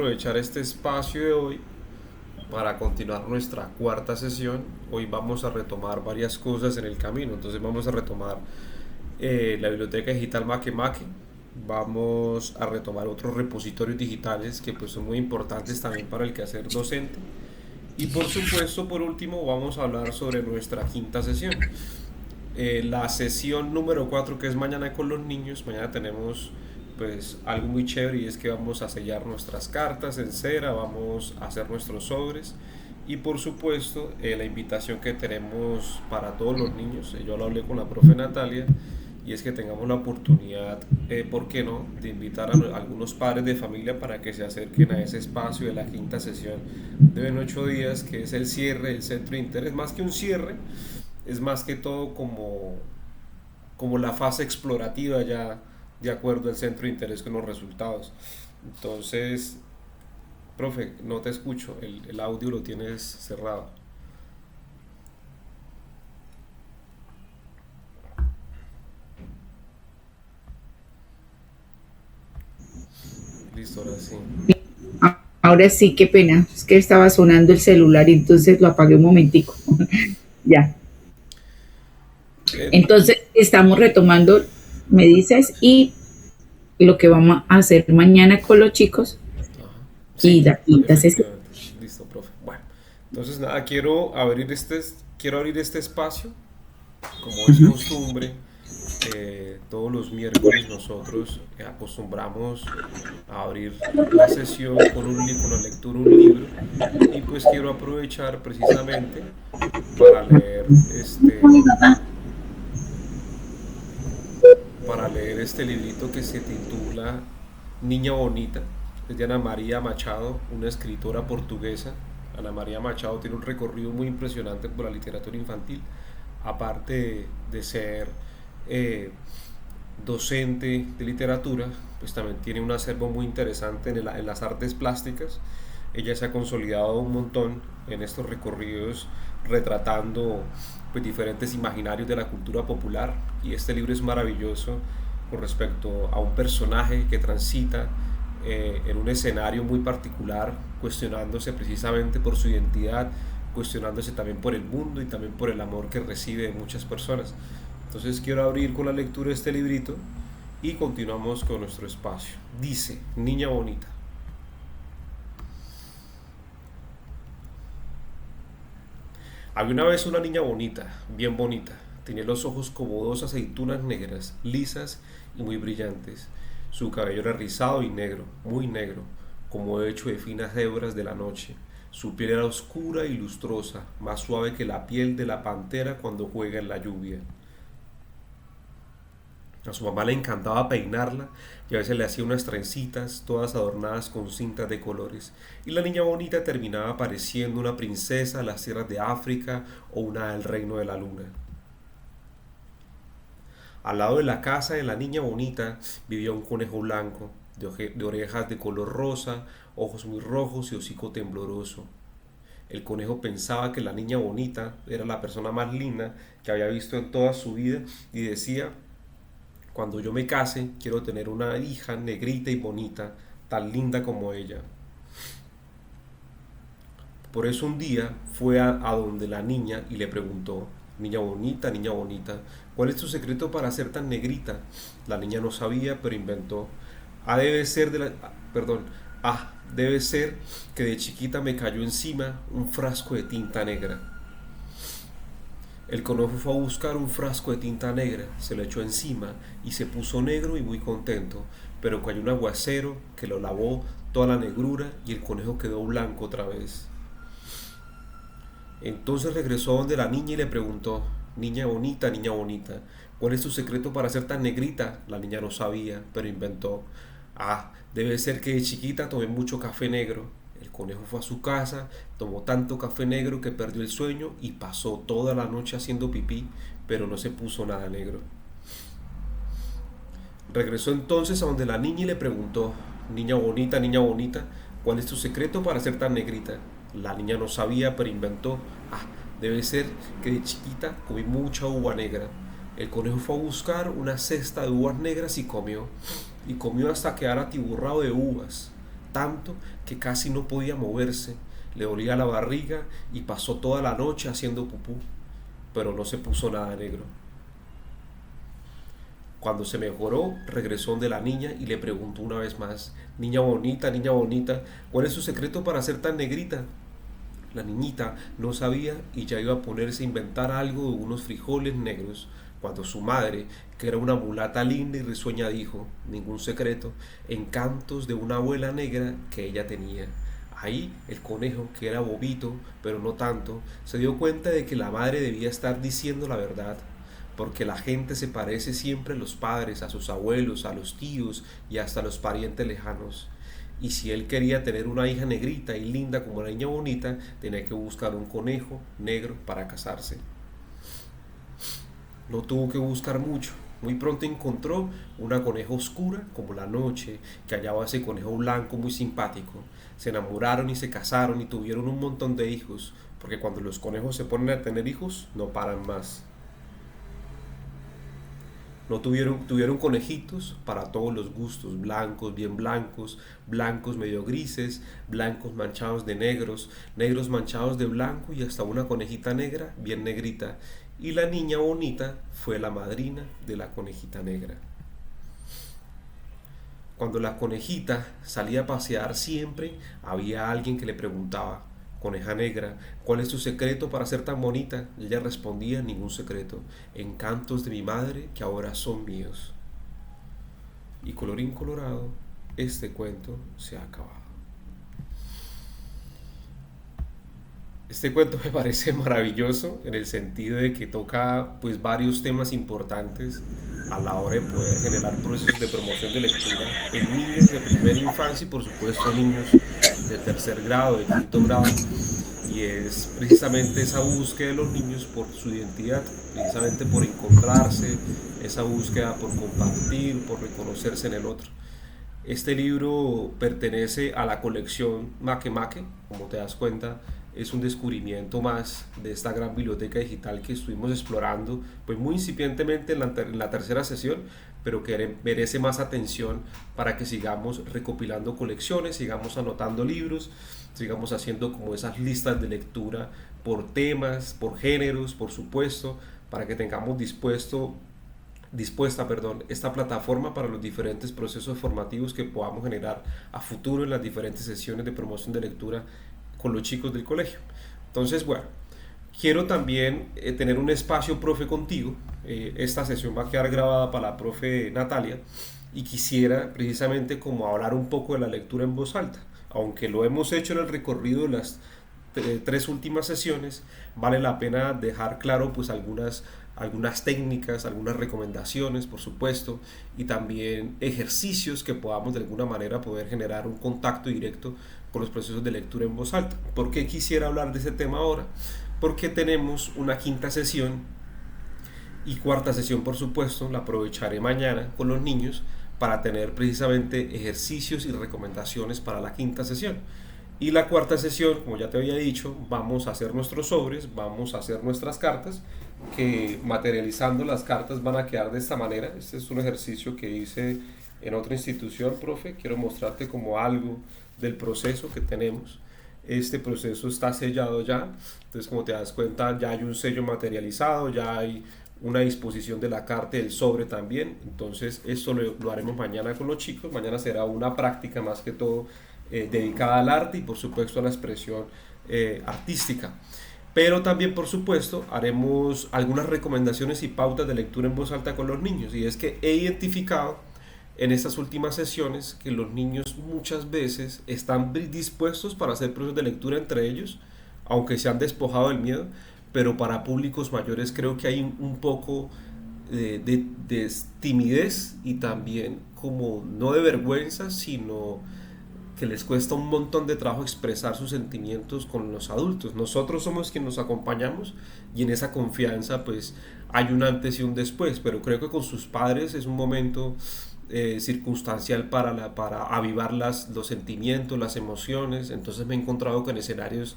Aprovechar este espacio de hoy para continuar nuestra cuarta sesión. Hoy vamos a retomar varias cosas en el camino. Entonces vamos a retomar la biblioteca digital Makemake. Vamos a retomar otros repositorios digitales que pues son muy importantes también para el quehacer docente. Y por supuesto, por último, vamos a hablar sobre nuestra quinta sesión. La sesión número 4 que es mañana con los niños. Mañana tenemos pues algo muy chévere y es que vamos a sellar nuestras cartas en cera, vamos a hacer nuestros sobres y por supuesto la invitación que tenemos para todos los niños, yo lo hablé con la profe Natalia y es que tengamos la oportunidad, ¿por qué no?, de invitar a algunos padres de familia para que se acerquen a ese espacio de la quinta sesión de 8 días que es el cierre del centro de interés. Más que un cierre, es más que todo como la fase explorativa ya de acuerdo al centro de interés con los resultados. Entonces, profe, no te escucho, el audio lo tienes cerrado. Listo, ahora sí. Ahora sí, qué pena. Es que estaba sonando el celular y entonces lo apagué un momentico. Ya. Eh, Entonces estamos retomando, me dices, y lo que vamos a hacer mañana con los chicos ajá, y sí, la quinta sesión. efectivamente. Listo, profe. Bueno, entonces nada, quiero abrir este espacio, como es Ujú. costumbre. Todos los miércoles nosotros acostumbramos a abrir la sesión con la lectura de un libro y pues quiero aprovechar precisamente para leer este librito que se titula Niña Bonita. Es de Ana María Machado, una escritora portuguesa. Ana María Machado tiene un recorrido muy impresionante por la literatura infantil, aparte de ser eh, docente de literatura, pues también tiene un acervo muy interesante en las artes plásticas. Ella se ha consolidado un montón en estos recorridos retratando pues diferentes imaginarios de la cultura popular y este libro es maravilloso con respecto a un personaje que transita en un escenario muy particular, cuestionándose precisamente por su identidad, cuestionándose también por el mundo y también por el amor que recibe de muchas personas. Entonces quiero abrir con la lectura de este librito y continuamos con nuestro espacio. Dice, Niña Bonita. Había una vez una niña bonita, bien bonita. Tenía los ojos como dos aceitunas negras, lisas y muy brillantes. Su cabello era rizado y negro, muy negro, como hecho de finas hebras de la noche. Su piel era oscura y lustrosa, más suave que la piel de la pantera cuando juega en la lluvia. A su mamá le encantaba peinarla y a veces le hacía unas trencitas todas adornadas con cintas de colores. Y la niña bonita terminaba pareciendo una princesa de las tierras de África o una del reino de la luna. Al lado de la casa de la niña bonita vivía un conejo blanco, de orejas de color rosa, ojos muy rojos y hocico tembloroso. El conejo pensaba que la niña bonita era la persona más linda que había visto en toda su vida y decía, cuando yo me case, quiero tener una hija negrita y bonita, tan linda como ella. Por eso un día fue a donde la niña y le preguntó, niña bonita, ¿cuál es tu secreto para ser tan negrita? La niña no sabía, pero inventó. Ah, debe ser de la... Perdón. Debe ser que de chiquita me cayó encima un frasco de tinta negra. El conejo fue a buscar un frasco de tinta negra, se lo echó encima y se puso negro y muy contento, pero cayó un aguacero que lo lavó toda la negrura y el conejo quedó blanco otra vez. Entonces regresó donde la niña y le preguntó, niña bonita, ¿cuál es tu secreto para ser tan negrita? La niña no sabía, pero inventó. Debe ser que de chiquita tomé mucho café negro. El conejo fue a su casa, tomó tanto café negro que perdió el sueño y pasó toda la noche haciendo pipí, pero no se puso nada negro. Regresó entonces a donde la niña y le preguntó, niña bonita, ¿cuál es tu secreto para ser tan negrita? La niña no sabía, pero inventó, ah, debe ser que de chiquita comí mucha uva negra. El conejo fue a buscar una cesta de uvas negras y comió hasta quedar atiborrado de uvas. tanto que casi no podía moverse, le dolía la barriga y pasó toda la noche haciendo pupú, pero no se puso nada negro. Cuando se mejoró, regresó donde la niña y le preguntó una vez más: niña bonita, ¿cuál es su secreto para ser tan negrita? La niñita no sabía y ya iba a ponerse a inventar algo de unos frijoles negros, cuando su madre, que era una mulata linda y risueña, dijo: ningún secreto, encantos de una abuela negra que ella tenía. Ahí el conejo, que era bobito, pero no tanto, se dio cuenta de que la madre debía estar diciendo la verdad, porque la gente se parece siempre a los padres, a sus abuelos, a los tíos y hasta a los parientes lejanos. Y si él quería tener una hija negrita y linda como la niña bonita, tenía que buscar un conejo negro para casarse. No tuvo que buscar mucho. Muy pronto encontró una coneja oscura como la noche, que hallaba a ese conejo blanco muy simpático. Se enamoraron y se casaron y tuvieron un montón de hijos, porque cuando los conejos se ponen a tener hijos, no paran más. No tuvieron conejitos para todos los gustos: blancos, bien blancos, blancos medio grises, blancos manchados de negros, negros manchados de blanco y hasta una conejita negra, bien negrita. Y la niña bonita fue la madrina de la conejita negra. Cuando la conejita salía a pasear, siempre había alguien que le preguntaba: coneja negra, ¿cuál es tu secreto para ser tan bonita? Y ella respondía: ningún secreto, encantos de mi madre que ahora son míos. Y colorín colorado, este cuento se ha acabado. Este cuento me parece maravilloso en el sentido de que toca pues varios temas importantes a la hora de poder generar procesos de promoción de lectura en niños de primera infancia y por supuesto niños de tercer grado, de quinto grado, y es precisamente esa búsqueda de los niños por su identidad, precisamente por encontrarse, esa búsqueda por compartir, por reconocerse en el otro. Este libro pertenece a la colección Make Make, como te das cuenta, es un descubrimiento más de esta gran biblioteca digital que estuvimos explorando, pues muy incipientemente en la tercera sesión, pero que merece más atención para que sigamos recopilando colecciones, sigamos anotando libros, sigamos haciendo como esas listas de lectura por temas, por géneros, por supuesto, para que tengamos dispuesta esta plataforma para los diferentes procesos formativos que podamos generar a futuro en las diferentes sesiones de promoción de lectura con los chicos del colegio. Entonces, bueno, quiero también tener un espacio, profe, contigo. Esta sesión va a quedar grabada para la profe Natalia y quisiera precisamente como hablar un poco de la lectura en voz alta. Aunque lo hemos hecho en el recorrido de las tres últimas sesiones, vale la pena dejar claro pues algunas técnicas, algunas recomendaciones, por supuesto, y también ejercicios que podamos de alguna manera poder generar un contacto directo con los procesos de lectura en voz alta. ¿Por qué quisiera hablar de ese tema ahora? Porque tenemos una quinta sesión y cuarta sesión, por supuesto, la aprovecharé mañana con los niños para tener precisamente ejercicios y recomendaciones para la quinta sesión. Y la cuarta sesión, como ya te había dicho, vamos a hacer nuestros sobres, vamos a hacer nuestras cartas, que materializando las cartas van a quedar de esta manera. Este es un ejercicio que hice en otra institución, profe. Quiero mostrarte como algo del proceso que tenemos. Este proceso está sellado ya, entonces como te das cuenta ya hay un sello materializado, ya hay una disposición de la carta y del sobre también. Entonces esto lo haremos mañana con los chicos. Mañana será una práctica más que todo dedicada al arte y por supuesto a la expresión artística. Pero también, por supuesto, haremos algunas recomendaciones y pautas de lectura en voz alta con los niños. Y es que he identificado en estas últimas sesiones que los niños muchas veces están dispuestos para hacer procesos de lectura entre ellos, aunque se han despojado del miedo, pero para públicos mayores creo que hay un poco de timidez y también como no de vergüenza, sino que les cuesta un montón de trabajo expresar sus sentimientos con los adultos. Nosotros somos quienes nos acompañamos y en esa confianza pues hay un antes y un después, pero creo que con sus padres es un momento circunstancial para avivar los sentimientos, las emociones. Entonces me he encontrado con escenarios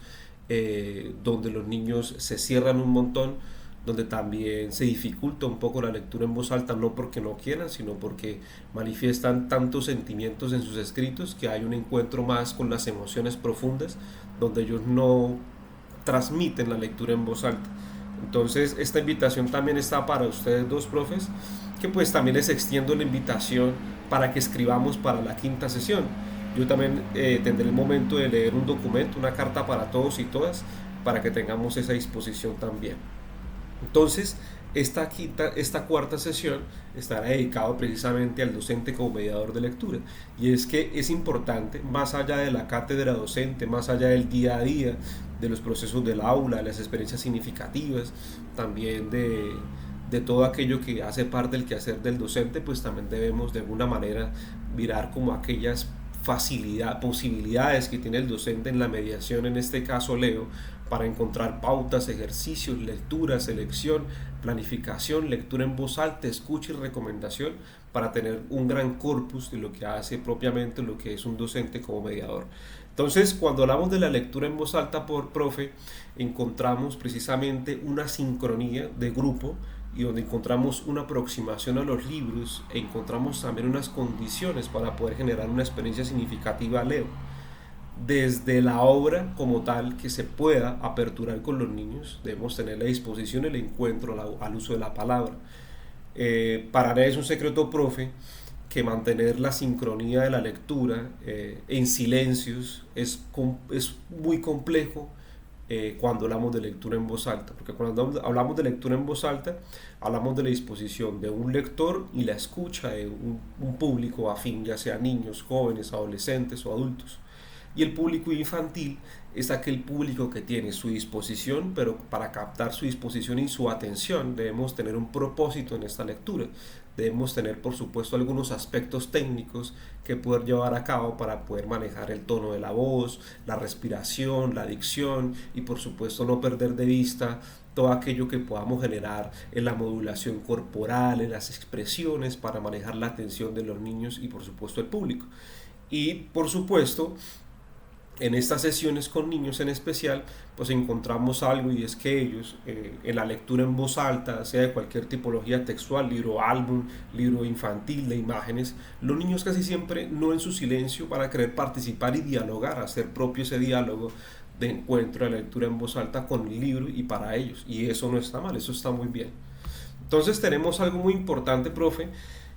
donde los niños se cierran un montón, donde también se dificulta un poco la lectura en voz alta, no porque no quieran, sino porque manifiestan tantos sentimientos en sus escritos que hay un encuentro más con las emociones profundas, donde ellos no transmiten la lectura en voz alta. Entonces, esta invitación también está para ustedes dos, profes, que pues también les extiendo la invitación para que escribamos para la quinta sesión. Yo también tendré el momento de leer un documento, una carta para todos y todas, para que tengamos esa disposición también. Entonces, esta cuarta sesión estará dedicado precisamente al docente como mediador de lectura. Y es que es importante, más allá de la cátedra docente, más allá del día a día, de los procesos del aula, de las experiencias significativas, también de todo aquello que hace parte del quehacer del docente, pues también debemos de alguna manera mirar como aquellas posibilidades que tiene el docente en la mediación, en este caso Leo, para encontrar pautas, ejercicios, lectura, selección, planificación, lectura en voz alta, escucha y recomendación, para tener un gran corpus de lo que hace propiamente lo que es un docente como mediador. Entonces, cuando hablamos de la lectura en voz alta por profe, encontramos precisamente una sincronía de grupo y donde encontramos una aproximación a los libros e encontramos también unas condiciones para poder generar una experiencia significativa a Leo. Desde la obra como tal que se pueda aperturar con los niños, debemos tener la disposición, el encuentro al uso de la palabra. Para nadie es un secreto, profe, que mantener la sincronía de la lectura en silencios es muy complejo cuando hablamos de lectura en voz alta, porque cuando hablamos de lectura en voz alta, hablamos de la disposición de un lector y la escucha de un público afín, ya sea niños, jóvenes, adolescentes o adultos. Y el público infantil es aquel público que tiene su disposición, pero para captar su disposición y su atención debemos tener un propósito en esta lectura. Debemos tener, por supuesto, algunos aspectos técnicos que poder llevar a cabo para poder manejar el tono de la voz, la respiración, la dicción y, por supuesto, no perder de vista todo aquello que podamos generar en la modulación corporal, en las expresiones para manejar la atención de los niños y, por supuesto, el público. Y, por supuesto, en estas sesiones con niños en especial, pues encontramos algo, y es que ellos, en la lectura en voz alta, sea de cualquier tipología textual, libro álbum, libro infantil, de imágenes, los niños casi siempre no en su silencio para querer participar y dialogar, hacer propio ese diálogo de encuentro de la lectura en voz alta con el libro y para ellos, y eso no está mal, eso está muy bien. Entonces tenemos algo muy importante, profe,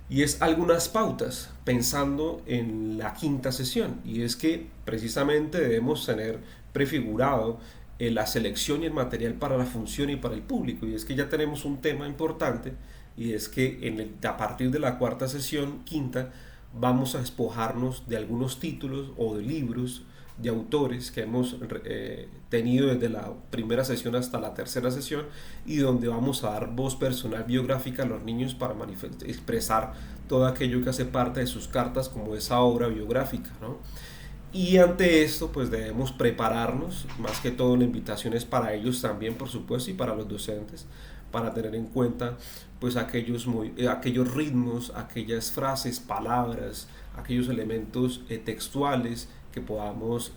y es algunas pautas pensando en la quinta sesión, y es que precisamente debemos tener prefigurado la selección y el material para la función y para el público, y es que ya tenemos un tema importante, y es que a partir de la cuarta sesión, quinta, vamos a despojarnos de algunos títulos o de libros de autores que hemos tenido desde la primera sesión hasta la tercera sesión, y donde vamos a dar voz personal biográfica a los niños para expresar todo aquello que hace parte de sus cartas como esa obra biográfica, ¿no? Y ante esto pues debemos prepararnos, más que todo la invitación es para ellos también, por supuesto, y para los docentes, para tener en cuenta pues aquellos ritmos, aquellas frases, palabras, aquellos elementos textuales que podamos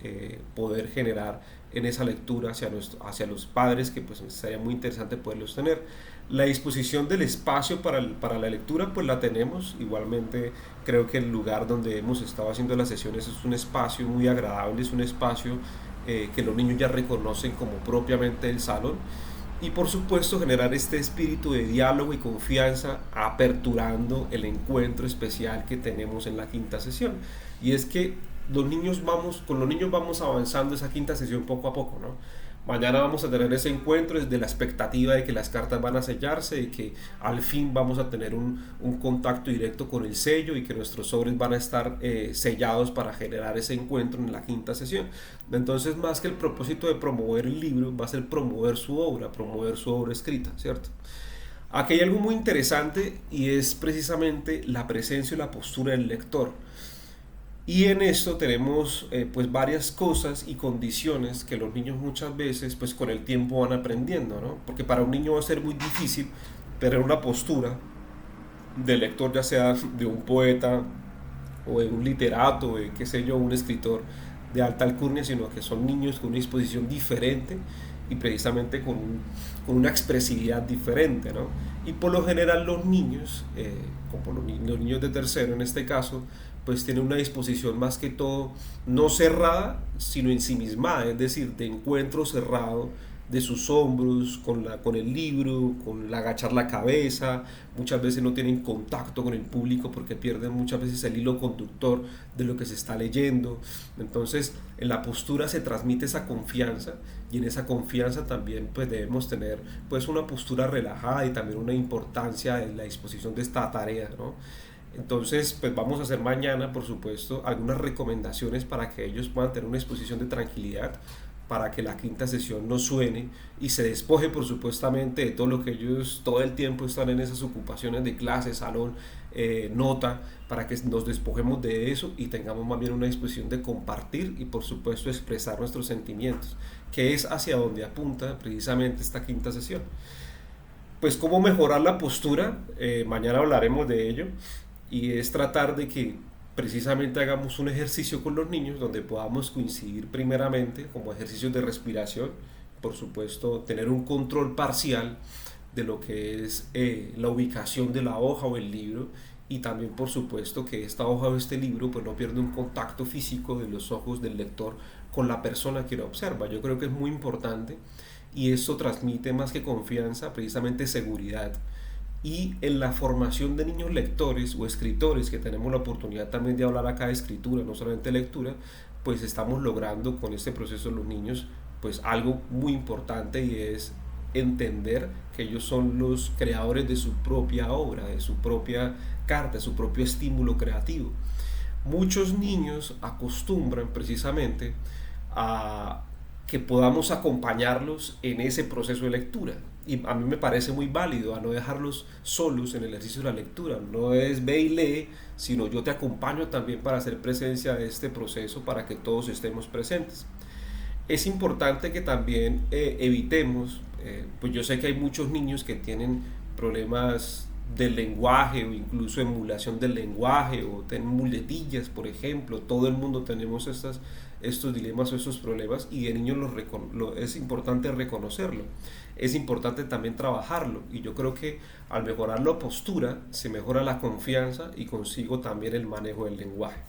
poder generar en esa lectura hacia los padres, que pues sería muy interesante poderlos tener. La disposición del espacio para la lectura pues la tenemos, igualmente creo que el lugar donde hemos estado haciendo las sesiones es un espacio muy agradable, es un espacio que los niños ya reconocen como propiamente el salón, y por supuesto generar este espíritu de diálogo y confianza aperturando el encuentro especial que tenemos en la quinta sesión. Y es que con los niños vamos avanzando esa quinta sesión poco a poco, ¿no? Mañana vamos a tener ese encuentro desde la expectativa de que las cartas van a sellarse y que al fin vamos a tener un contacto directo con el sello y que nuestros sobres van a estar sellados para generar ese encuentro en la quinta sesión. Entonces, más que el propósito de promover el libro, va a ser promover su obra escrita, ¿cierto? Aquí hay algo muy interesante, y es precisamente la presencia y la postura del lector. Y en esto tenemos pues varias cosas y condiciones que los niños muchas veces pues con el tiempo van aprendiendo, ¿no? Porque para un niño va a ser muy difícil tener una postura de lector, ya sea de un poeta o de un literato, qué sé yo, un escritor de alta alcurnia, sino que son niños con una disposición diferente y precisamente con una expresividad diferente, ¿no? Y por lo general los niños, como los niños de tercero en este caso, pues tienen una disposición más que todo no cerrada, sino ensimismada, es decir, de encuentro cerrado de sus hombros, con el libro, con el agachar la cabeza, muchas veces no tienen contacto con el público porque pierden muchas veces el hilo conductor de lo que se está leyendo. Entonces, en la postura se transmite esa confianza y en esa confianza también pues debemos tener pues una postura relajada y también una importancia en la disposición de esta tarea, ¿no? Entonces, pues vamos a hacer mañana, por supuesto, algunas recomendaciones para que ellos puedan tener una exposición de tranquilidad, para que la quinta sesión no suene y se despoje, por supuestamente, de todo lo que ellos todo el tiempo están en esas ocupaciones de clase, salón, nota, para que nos despojemos de eso y tengamos más bien una disposición de compartir y, por supuesto, expresar nuestros sentimientos, que es hacia donde apunta precisamente esta quinta sesión. Pues cómo mejorar la postura, mañana hablaremos de ello, y es tratar de que precisamente hagamos un ejercicio con los niños donde podamos coincidir primeramente como ejercicios de respiración, por supuesto tener un control parcial de lo que es la ubicación de la hoja o el libro, y también por supuesto que esta hoja o este libro pues no pierde un contacto físico de los ojos del lector con la persona que lo observa. Yo creo que es muy importante y eso transmite más que confianza, precisamente seguridad. Y en la formación de niños lectores o escritores, que tenemos la oportunidad también de hablar acá de escritura, no solamente lectura, pues estamos logrando con este proceso los niños pues algo muy importante, y es entender que ellos son los creadores de su propia obra, de su propia carta, de su propio estímulo creativo. Muchos niños acostumbran precisamente a que podamos acompañarlos en ese proceso de lectura. Y a mí me parece muy válido a no dejarlos solos en el ejercicio de la lectura. No es ve y lee, sino yo te acompaño también para hacer presencia de este proceso, para que todos estemos presentes. Es importante que también evitemos, pues yo sé que hay muchos niños que tienen problemas del lenguaje o incluso emulación del lenguaje o tienen muletillas, por ejemplo. Todo el mundo tenemos estos dilemas o estos problemas, y de niños es importante reconocerlo. Es importante también trabajarlo, y yo creo que al mejorar la postura se mejora la confianza y consigo también el manejo del lenguaje.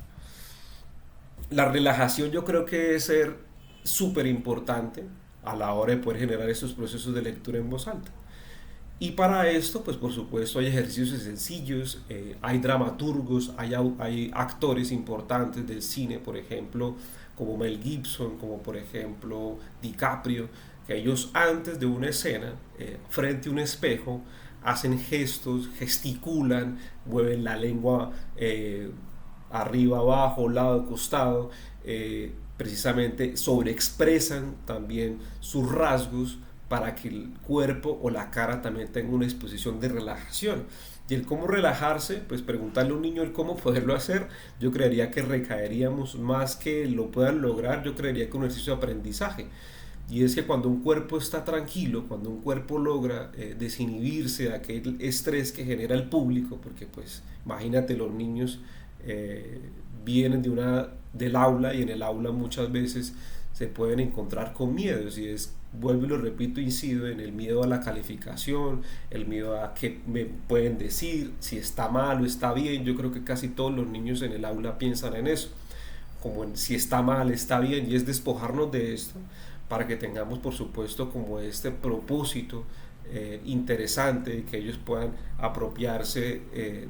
La relajación yo creo que debe ser súper importante a la hora de poder generar esos procesos de lectura en voz alta. Y para esto, pues por supuesto hay ejercicios sencillos, hay dramaturgos, hay actores importantes del cine, por ejemplo, como Mel Gibson, como por ejemplo DiCaprio, que ellos antes de una escena, frente a un espejo, hacen gestos, gesticulan, mueven la lengua arriba, abajo, lado, costado, precisamente sobreexpresan también sus rasgos para que el cuerpo o la cara también tenga una exposición de relajación. Y el cómo relajarse, pues preguntarle a un niño el cómo poderlo hacer, yo creería que recaeríamos más que lo puedan lograr, yo creería que un ejercicio de aprendizaje. Y es que cuando un cuerpo está tranquilo, cuando un cuerpo logra desinhibirse de aquel estrés que genera el público, porque pues imagínate, los niños vienen del aula, y en el aula muchas veces se pueden encontrar con miedos, y es, vuelvo y lo repito, incido en el miedo a la calificación, el miedo a qué me pueden decir, si está mal o está bien. Yo creo que casi todos los niños en el aula piensan en eso, como en si está mal, está bien, y es despojarnos de esto para que tengamos, por supuesto, como este propósito interesante de que ellos puedan apropiarse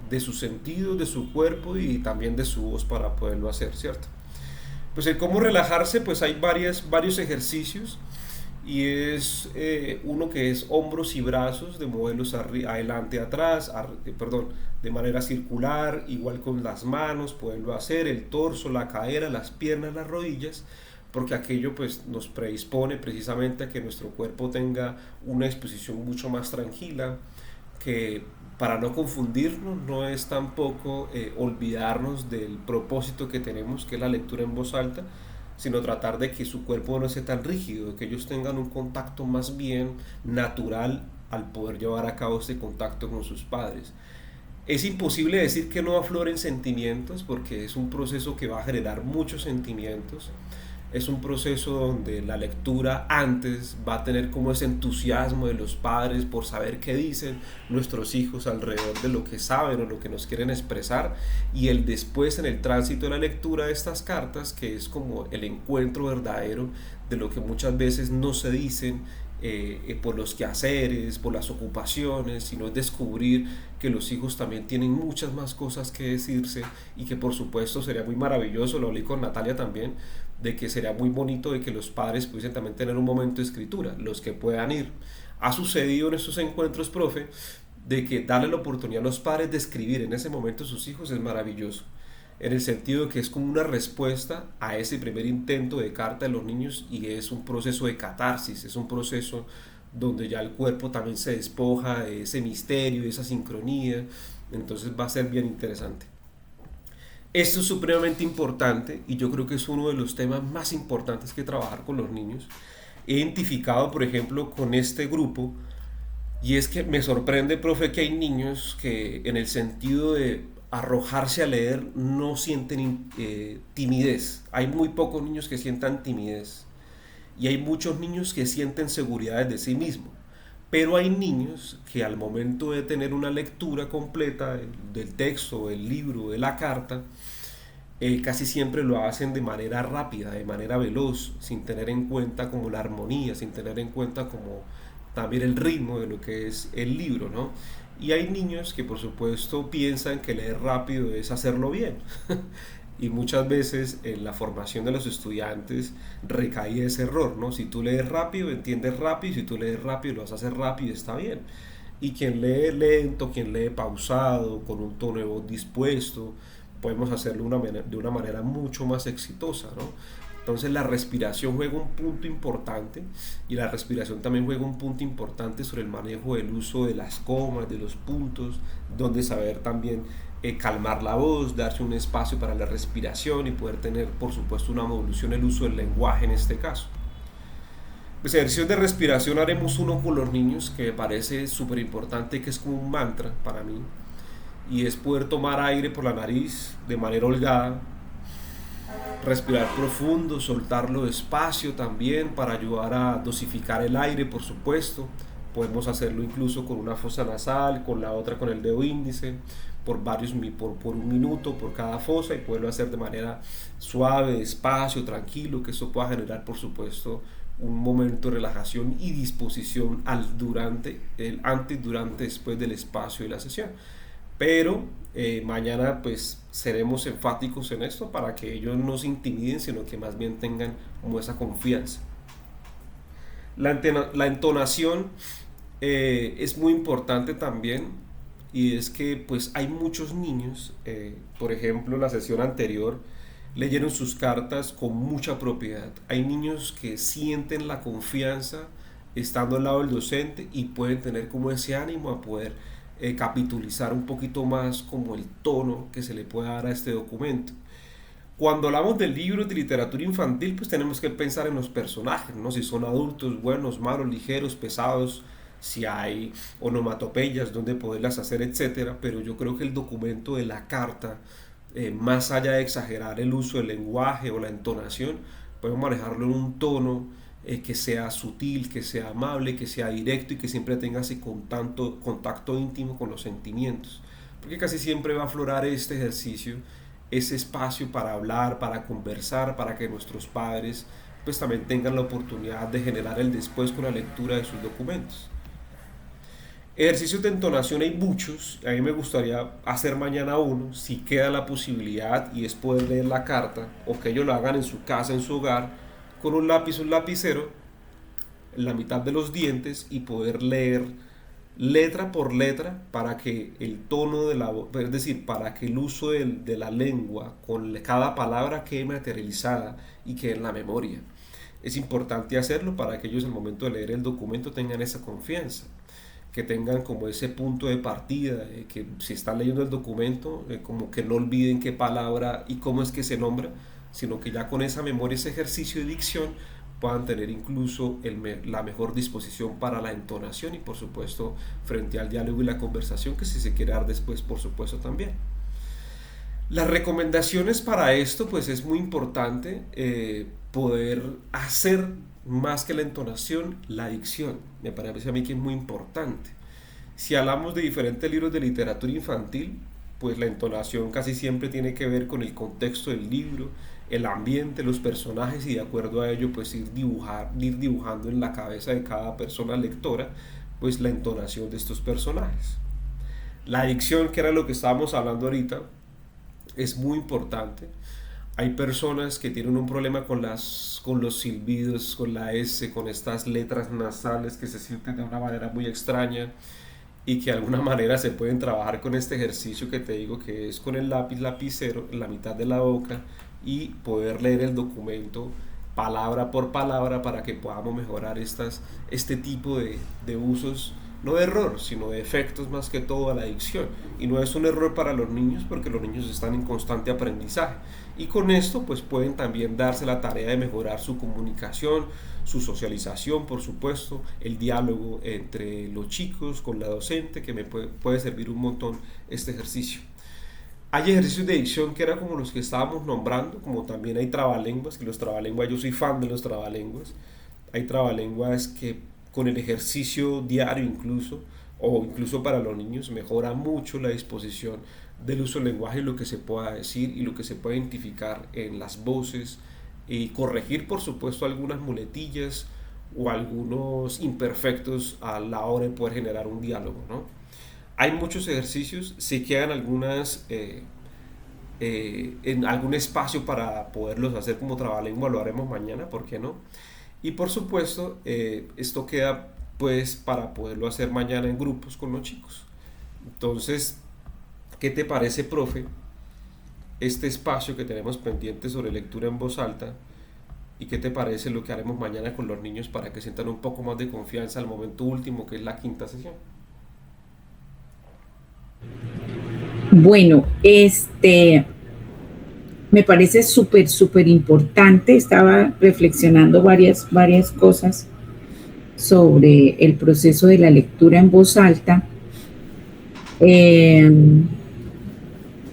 de sus sentidos, de su cuerpo y también de su voz para poderlo hacer, ¿cierto? Pues el cómo relajarse, pues hay varios ejercicios, y es uno que es hombros y brazos, de moverlos adelante, atrás, perdón, de manera circular, igual con las manos, poderlo hacer, el torso, la cadera, las piernas, las rodillas, porque aquello pues nos predispone precisamente a que nuestro cuerpo tenga una exposición mucho más tranquila, que para no confundirnos no es tampoco olvidarnos del propósito que tenemos, que es la lectura en voz alta, sino tratar de que su cuerpo no esté tan rígido, que ellos tengan un contacto más bien natural al poder llevar a cabo este contacto con sus padres. Es imposible decir que no afloren sentimientos, porque es un proceso que va a generar muchos sentimientos, Es un proceso donde la lectura antes va a tener como ese entusiasmo de los padres por saber qué dicen nuestros hijos alrededor de lo que saben o lo que nos quieren expresar, y el después en el tránsito de la lectura de estas cartas, que es como el encuentro verdadero de lo que muchas veces no se dicen por los quehaceres, por las ocupaciones, sino es descubrir que los hijos también tienen muchas más cosas que decirse, y que por supuesto sería muy maravilloso, lo hablé con Natalia también, de que sería muy bonito de que los padres pudiesen también tener un momento de escritura, los que puedan ir. Ha sucedido en estos encuentros, profe, de que darle la oportunidad a los padres de escribir en ese momento a sus hijos es maravilloso, en el sentido de que es como una respuesta a ese primer intento de carta de los niños, y es un proceso de catarsis, es un proceso donde ya el cuerpo también se despoja de ese misterio, de esa sincronía, entonces va a ser bien interesante. Esto es supremamente importante y yo creo que es uno de los temas más importantes que trabajar con los niños. He identificado, por ejemplo, con este grupo, y es que me sorprende, profe, que hay niños que en el sentido de arrojarse a leer no sienten timidez. Hay muy pocos niños que sientan timidez y hay muchos niños que sienten seguridad de sí mismos. Pero hay niños que al momento de tener una lectura completa del texto, del libro, de la carta, casi siempre lo hacen de manera rápida, de manera veloz, sin tener en cuenta como la armonía, sin tener en cuenta como también el ritmo de lo que es el libro, ¿no? Y hay niños que por supuesto piensan que leer rápido es hacerlo bien. Y muchas veces en la formación de los estudiantes recae ese error, ¿no? Si tú lees rápido, entiendes rápido, si tú lees rápido, lo vas a hacer rápido, está bien. Y quien lee lento, quien lee pausado, con un tono de voz dispuesto, podemos hacerlo de una manera mucho más exitosa, ¿no? Entonces la respiración juega un punto importante, y la respiración también juega un punto importante sobre el manejo del uso de las comas, de los puntos, donde saber también calmar la voz, darse un espacio para la respiración y poder tener, por supuesto, una modulación, el uso del lenguaje en este caso. Pues ejercicios de respiración haremos uno con los niños que me parece súper importante, que es como un mantra para mí, y es poder tomar aire por la nariz de manera holgada, respirar profundo, soltarlo despacio también para ayudar a dosificar el aire, por supuesto. Podemos hacerlo incluso con una fosa nasal, con la otra con el dedo índice, por un minuto por cada fosa, y poderlo hacer de manera suave, despacio, tranquilo, que eso pueda generar, por supuesto, un momento de relajación y disposición el antes, durante, después del espacio de la sesión. Pero mañana pues seremos enfáticos en esto para que ellos no se intimiden, sino que más bien tengan como esa confianza. La entonación es muy importante también, y es que pues hay muchos niños, por ejemplo la sesión anterior leyeron sus cartas con mucha propiedad. Hay niños que sienten la confianza estando al lado del docente y pueden tener como ese ánimo a poder capitulizar un poquito más como el tono que se le puede dar a este documento. Cuando hablamos de libros de literatura infantil, pues tenemos que pensar en los personajes, ¿no? Si son adultos, buenos, malos, ligeros, pesados, si hay onomatopeyas donde poderlas hacer, etcétera. Pero yo creo que el documento de la carta, más allá de exagerar el uso del lenguaje o la entonación, podemos manejarlo en un tono que sea sutil, que sea amable, que sea directo y que siempre tenga ese contacto íntimo con los sentimientos. Porque casi siempre va a aflorar este ejercicio, ese espacio para hablar, para conversar, para que nuestros padres pues también tengan la oportunidad de generar el después con la lectura de sus documentos. Ejercicios de entonación hay muchos, a mí me gustaría hacer mañana uno, si queda la posibilidad, y es poder leer la carta, o que ellos lo hagan en su casa, en su hogar, con un lápiz, un lapicero, en la mitad de los dientes, y poder leer letra por letra para que el tono de la voz, es decir, para que el uso de la lengua con cada palabra quede materializada y quede en la memoria. Es importante hacerlo para que ellos al momento de leer el documento tengan esa confianza, que tengan como ese punto de partida, que si están leyendo el documento, como que no olviden qué palabra y cómo es que se nombra, sino que ya con esa memoria, ese ejercicio de dicción, puedan tener incluso la mejor disposición para la entonación y por supuesto frente al diálogo y la conversación, que si se quiere dar después, por supuesto también. Las recomendaciones para esto pues es muy importante, poder hacer más que la entonación, la dicción. Me parece a mí que es muy importante. Si hablamos de diferentes libros de literatura infantil, pues la entonación casi siempre tiene que ver con el contexto del libro, el ambiente, los personajes y de acuerdo a ello pues ir dibujando en la cabeza de cada persona lectora pues la entonación de estos personajes. La dicción, que era lo que estábamos hablando ahorita, es muy importante. Hay personas que tienen un problema con los silbidos, con la S, con estas letras nasales que se sienten de una manera muy extraña y que de alguna manera se pueden trabajar con este ejercicio que te digo, que es con el lápiz lapicero en la mitad de la boca y poder leer el documento palabra por palabra para que podamos mejorar este tipo de usos, no de error, sino de efectos más que todo a la dicción. Y no es un error para los niños porque los niños están en constante aprendizaje. Y con esto pues pueden también darse la tarea de mejorar su comunicación, su socialización, por supuesto, el diálogo entre los chicos con la docente, que me puede servir un montón este ejercicio. Hay ejercicios de dicción que eran como los que estábamos nombrando, como también hay trabalenguas, que los trabalenguas, yo soy fan de los trabalenguas. Hay trabalenguas que con el ejercicio diario incluso, o incluso para los niños, mejora mucho la disposición del uso del lenguaje y lo que se pueda decir y lo que se puede identificar en las voces y corregir por supuesto algunas muletillas o algunos imperfectos a la hora de poder generar un diálogo, ¿no? Hay muchos ejercicios, se quedan algunas en algún espacio para poderlos hacer como trabalengua, lo haremos mañana, ¿por qué no? Y por supuesto, esto queda pues para poderlo hacer mañana en grupos con los chicos. Entonces, ¿qué te parece, profe, este espacio que tenemos pendiente sobre lectura en voz alta? ¿Y qué te parece lo que haremos mañana con los niños para que sientan un poco más de confianza al momento último, que es la quinta sesión? Bueno, me parece súper, súper importante. Estaba reflexionando varias cosas sobre el proceso de la lectura en voz alta.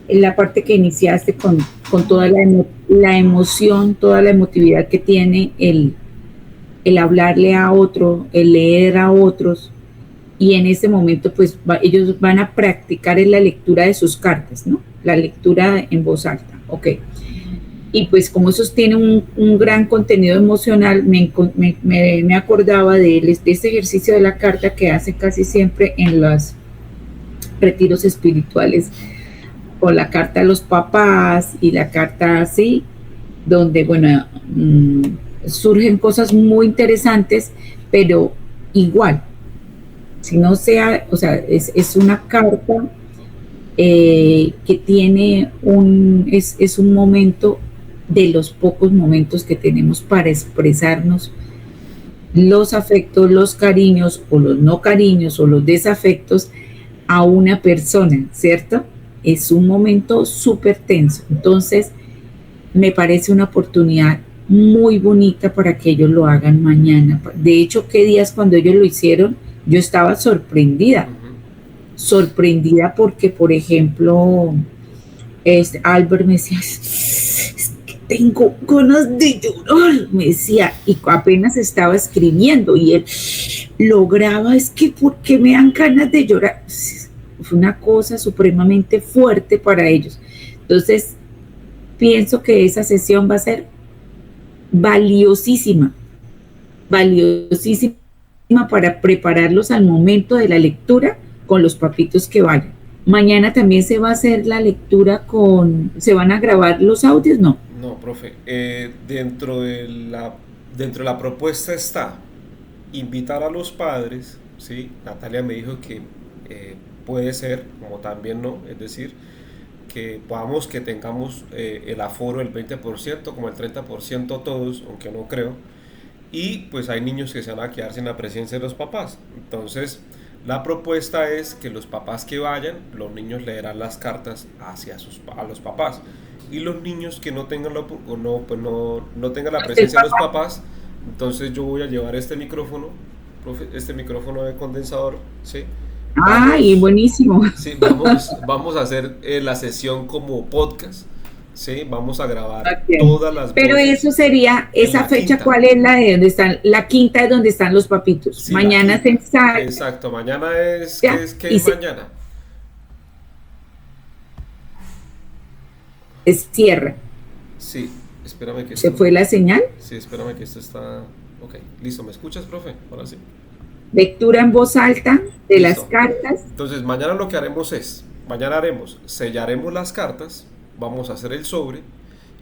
La parte que iniciaste con toda la emoción, toda la emotividad que tiene el hablarle a otro, el leer a otros, y en este momento pues ellos van a practicar en la lectura de sus cartas, ¿no? La lectura en voz alta, ok. Y pues como esos tienen un gran contenido emocional, me acordaba de este ejercicio de la carta que hacen casi siempre en los retiros espirituales, o la carta a los papás y la carta así, donde, bueno, surgen cosas muy interesantes, pero igual, si no sea, o sea, es una carta que tiene es un momento de los pocos momentos que tenemos para expresarnos los afectos, los cariños o los no cariños o los desafectos a una persona, ¿cierto? Es un momento súper tenso. Entonces, me parece una oportunidad muy bonita para que ellos lo hagan mañana. De hecho, qué días cuando ellos lo hicieron, yo estaba sorprendida. Sorprendida porque, por ejemplo, Albert me decía, es que tengo ganas de llorar, me decía, y apenas estaba escribiendo y él lograba, es que ¿por qué me dan ganas de llorar? Fue una cosa supremamente fuerte para ellos. Entonces, pienso que esa sesión va a ser valiosísima, valiosísima para prepararlos al momento de la lectura con los papitos que vayan. Mañana también se va a hacer la lectura ¿se van a grabar los audios? No. No, profe. Dentro de la propuesta está invitar a los padres, ¿sí? Natalia me dijo que puede ser, como también no, es decir, que tengamos el aforo del 20%, como el 30% todos, aunque no creo, y pues hay niños que se van a quedar sin la presencia de los papás. Entonces, la propuesta es que los papás que vayan, los niños leerán las cartas a los papás. Y los niños que no tengan no tengan la presencia de los papás, entonces yo voy a llevar este micrófono, profe, este micrófono de condensador, ¿sí? ¡Ay, buenísimo! Sí, vamos a hacer la sesión como podcast, ¿sí? Vamos a grabar Ok. todas las Pero voces eso sería, en esa la fecha, quinta. ¿cuál es la de donde están? La quinta es donde están los papitos. Sí, la Mañana se quinta. ensaya, Exacto, mañana es, ¿qué y es se mañana? cierra. Sí, espérame que Se esto, fue la señal. sí, espérame que esto está, ok, listo, ¿me escuchas, profe? Ahora sí. Lectura en voz alta de las Listo. cartas. Entonces, mañana lo que haremos es, mañana haremos, sellaremos las cartas, vamos a hacer el sobre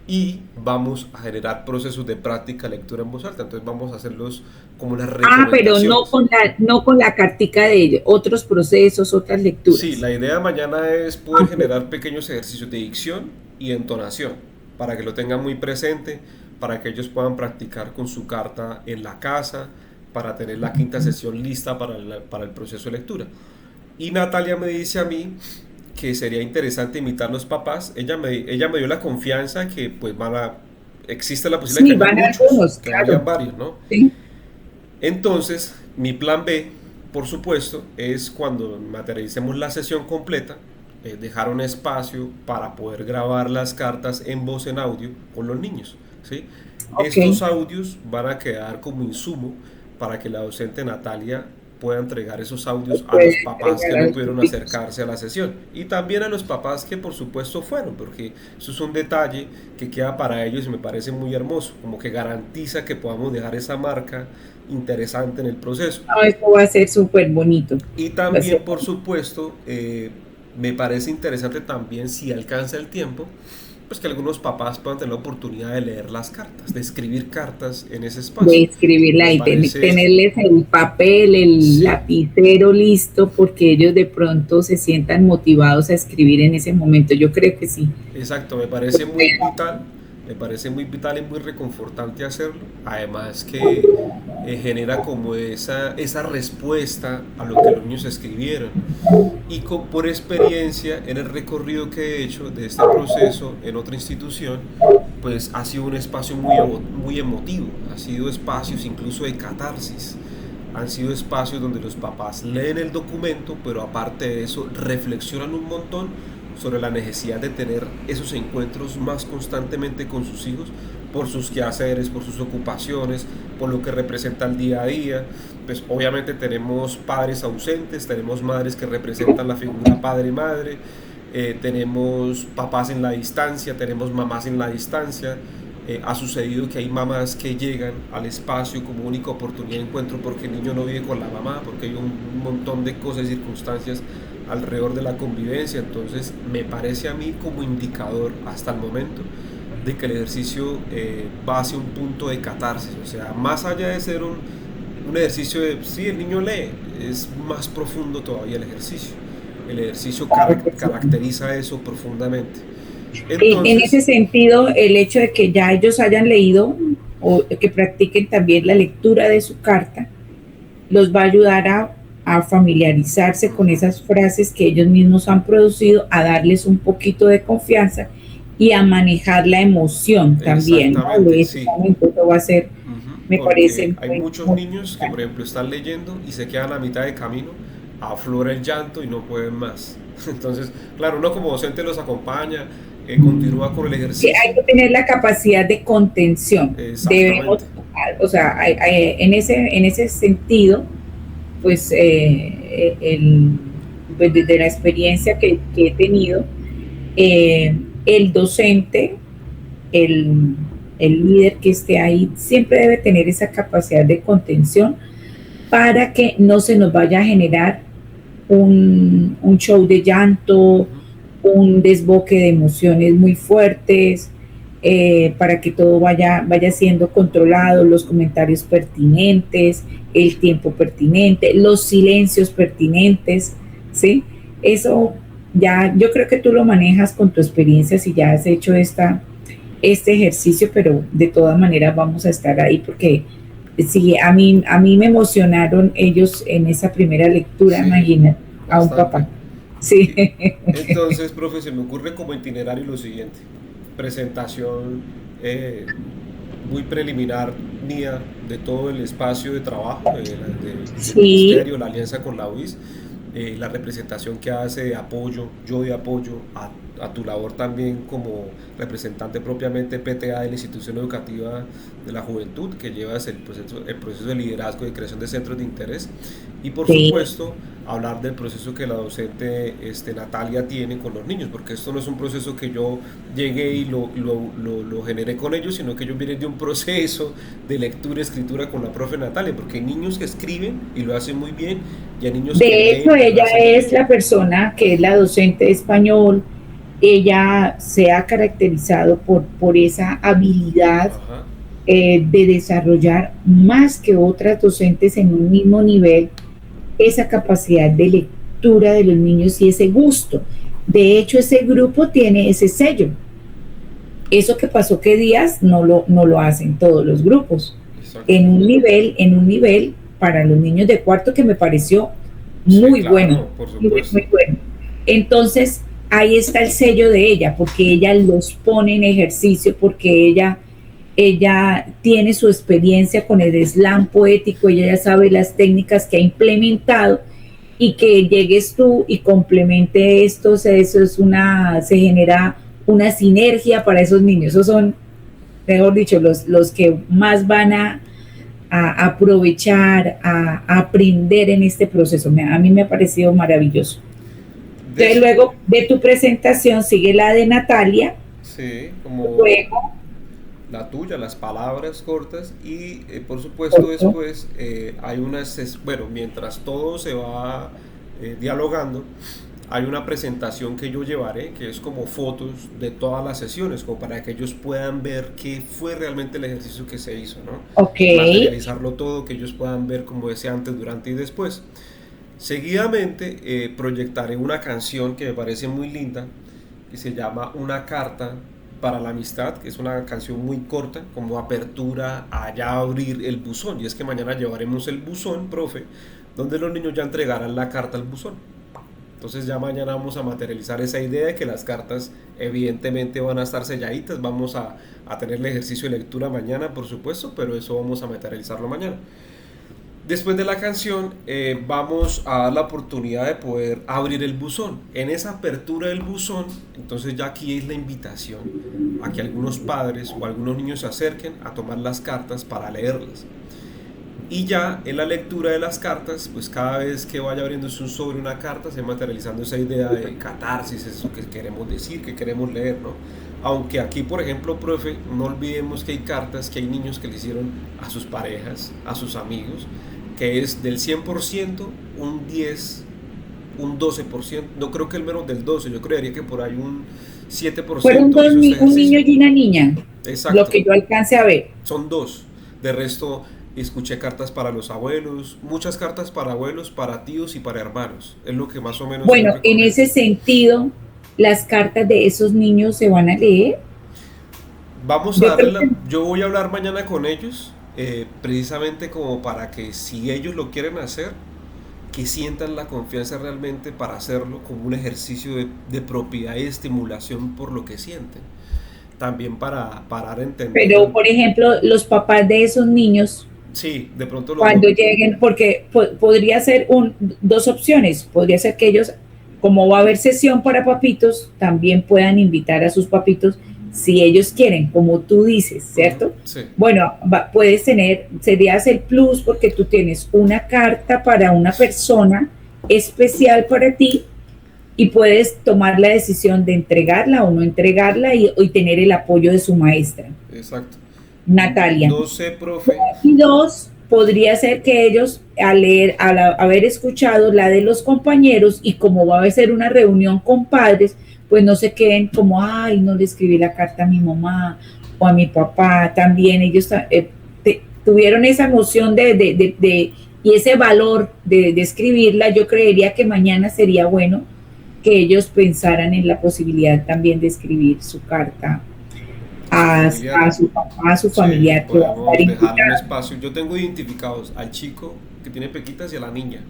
y vamos a generar procesos de práctica, lectura en voz alta. Entonces, vamos a hacerlos como unas Ah, pero no recomendaciones. con no con la cartica de ellos, otros procesos, otras Sí, lecturas. la idea mañana es poder Ok. generar pequeños ejercicios de dicción y entonación para que lo tengan muy presente, para que ellos puedan practicar con su carta en la casa, para tener la quinta sesión lista para el proceso de lectura. Y Natalia me dice a mí que sería interesante imitar los papás. Ella me dio la confianza que pues existe la posibilidad de Sí, que hayan van muchos, algunos, que vayan claro. varios, ¿no? Sí. Entonces, mi plan B, por supuesto, es cuando materialicemos la sesión completa, dejar un espacio para poder grabar las cartas en voz en audio con los niños, ¿sí? Ok. Estos audios van a quedar como insumo para que la docente Natalia pueda entregar esos audios a los Puede papás que entregar a no los pudieron papitos. acercarse a la sesión y también a los papás que por supuesto fueron, porque eso es un detalle que queda para ellos y me parece muy hermoso, como que garantiza que podamos dejar esa marca interesante en el proceso. No, esto va a ser súper bonito. Y Va a también, ser por supuesto, me parece interesante también, si alcanza el tiempo, pues que algunos papás puedan tener la oportunidad de leer las cartas, de escribir cartas en ese de espacio. escribirla Me y parece, tenerles el papel, el sí, lapicero listo, porque ellos de pronto se sientan motivados a escribir en ese momento. Yo creo que sí. exacto, me parece muy vital y muy reconfortante hacerlo. Además que genera como esa respuesta a lo que los niños escribieron. Y por experiencia, en el recorrido que he hecho de este proceso en otra institución, pues ha sido un espacio muy emotivo, ha sido espacios incluso de catarsis, han sido espacios donde los papás leen el documento, pero aparte de eso reflexionan un montón sobre la necesidad de tener esos encuentros más constantemente con sus hijos por sus quehaceres, por sus ocupaciones, por lo que representa el día a día. Pues obviamente tenemos padres ausentes, tenemos madres que representan la figura padre-madre, tenemos papás en la distancia, tenemos mamás en la distancia. Ha sucedido que hay mamás que llegan al espacio como única oportunidad de encuentro porque el niño no vive con la mamá, porque hay un montón de cosas y circunstancias alrededor de la convivencia. Entonces me parece a mí como indicador hasta el momento de que el ejercicio va hacia un punto de catarsis, o sea, más allá de ser un ejercicio de, sí, el niño lee, es más profundo todavía el ejercicio. El ejercicio caracteriza eso profundamente. En ese Entonces, sentido, el hecho de que ya ellos hayan leído o que practiquen también la lectura de su carta, los va a ayudar a familiarizarse con esas frases que ellos mismos han producido, a darles un poquito de confianza y a manejar la emoción también, ¿no? exactamente, De ese sí. momento, eso va a ser, me Porque parece hay muy, muchos muy niños que, por importante. ejemplo, están leyendo y se quedan a mitad de camino, aflora el llanto y no pueden más. Entonces, claro, uno como docente los acompaña, continúa con el Sí, hay ejercicio. que tener la capacidad de contención. Debemos, Exactamente. o sea, en ese sentido, pues, pues desde la experiencia que he tenido, el docente, el, el líder que esté ahí, siempre debe tener esa capacidad de contención para que no se nos vaya a generar un show de llanto, Ujú. un desboque de emociones muy fuertes, para que todo vaya siendo controlado, los comentarios pertinentes, el tiempo pertinente, los silencios pertinentes, ¿sí? Eso ya, yo creo que tú lo manejas con tu experiencia si ya has hecho este ejercicio, pero de todas maneras vamos a estar ahí porque sí, a mí me emocionaron ellos en esa primera lectura, Sí, imagina, a un bastante. papá. Sí. Entonces, profe, se me ocurre como itinerario lo siguiente. Presentación muy preliminar mía de todo el espacio de trabajo del Sí, ministerio, la alianza con la UIS, la representación que hace de apoyo, yo de apoyo a a tu labor también como representante propiamente PTA de la institución educativa de la juventud, que llevas el proceso de liderazgo y creación de centros de interés, y por Sí. supuesto hablar del proceso que la docente Natalia tiene con los niños, porque esto no es un proceso que yo llegué y lo generé con ellos, sino que ellos vienen de un proceso de lectura y escritura con la profe Natalia, porque hay niños que escriben y lo hacen muy bien, y hay niños que De hecho, leen y lo ella hacen muy es bien. la persona que es la docente de español. Ella se ha caracterizado por esa habilidad Ajá. de desarrollar más que otras docentes en un mismo nivel esa capacidad de lectura de los niños y ese gusto. De hecho, ese grupo tiene ese sello. Eso que pasó que Díaz no lo hacen todos los grupos. Exacto. En un nivel para los niños de cuarto que me pareció Sí, muy bueno, claro, por muy, muy supuesto. bueno. Entonces, ahí está el sello de ella, porque ella los pone en ejercicio, porque ella tiene su experiencia con el slam poético, ella ya sabe las técnicas que ha implementado y que llegues tú y complemente esto, o sea, se genera una sinergia para esos niños. Esos son, mejor dicho, los que más van a aprovechar, a aprender en este proceso. A mí me ha parecido maravilloso. Entonces, Después, luego de tu presentación sigue la de Natalia, sí, como luego, la tuya, las palabras cortas y por supuesto después hay bueno, mientras todo se va dialogando, hay una presentación que yo llevaré, que es como fotos de todas las sesiones, como para que ellos puedan ver qué fue realmente el ejercicio que se hizo, ¿no? ok, Materializarlo todo, que ellos puedan ver, como decía antes, durante y después. Seguidamente proyectaré una canción que me parece muy linda, que se llama Una carta para la amistad, que es una canción muy corta, como apertura a ya abrir el buzón. Y es que mañana llevaremos el buzón, profe, donde los niños ya entregarán la carta al buzón. Entonces ya mañana vamos a materializar esa idea de que las cartas evidentemente van a estar selladitas, vamos a tener el ejercicio de lectura mañana, por supuesto, pero eso vamos a materializarlo mañana. Después de la canción vamos a dar la oportunidad de poder abrir el buzón. En esa apertura del buzón, entonces ya aquí es la invitación a que algunos padres o algunos niños se acerquen a tomar las cartas para leerlas. Y ya en la lectura de las cartas, pues cada vez que vaya abriéndose un sobre una carta, se va materializando esa idea de catarsis, eso que queremos decir, que queremos leer, ¿no? Aunque aquí, por ejemplo, profe, no olvidemos que hay cartas que hay niños que le hicieron a sus parejas, a sus amigos, que es del 100%, un 10, un 12%, no creo que el menos del 12, yo creería que por ahí un fueron 7% hizo este un niño ejercicio. y una niña, lo Exacto, que yo alcance a ver. son dos. De resto, escuché cartas para los abuelos, muchas cartas para abuelos, para tíos y para hermanos. Es lo que más o menos hemos Bueno, en recorrido. ese sentido, las cartas de esos niños se van a leer. Vamos a Yo darle creo la... que, Yo voy a hablar mañana con ellos, precisamente como para que si ellos lo quieren hacer, que sientan la confianza realmente para hacerlo como un ejercicio de propiedad y estimulación por lo que sienten. También para dar a entender, pero por ejemplo, los papás de esos niños, sí, de pronto cuando lleguen, porque podría ser dos opciones, podría ser que ellos, como va a haber sesión para papitos, también puedan invitar a sus papitos si ellos quieren, como tú dices, ¿cierto? sí, Bueno, puedes tener, serías el plus porque tú tienes una carta para una persona especial para ti y puedes tomar la decisión de entregarla o no entregarla y tener el apoyo de su maestra, exacto. Natalia. No sé, profe. Y dos, podría ser que ellos, al leer, haber escuchado la de los compañeros y como va a ser una reunión con padres, pues no se queden como, ay, no le escribí la carta a mi mamá o a mi papá. También ellos tuvieron esa emoción y ese valor de escribirla. Yo creería que mañana sería bueno que ellos pensaran en la posibilidad también de escribir su carta A su familiar. a su papá, a su Sí, familiar que va a estar podemos dejarle un invitado. espacio. Yo tengo identificados al chico que tiene pequitas y a la niña.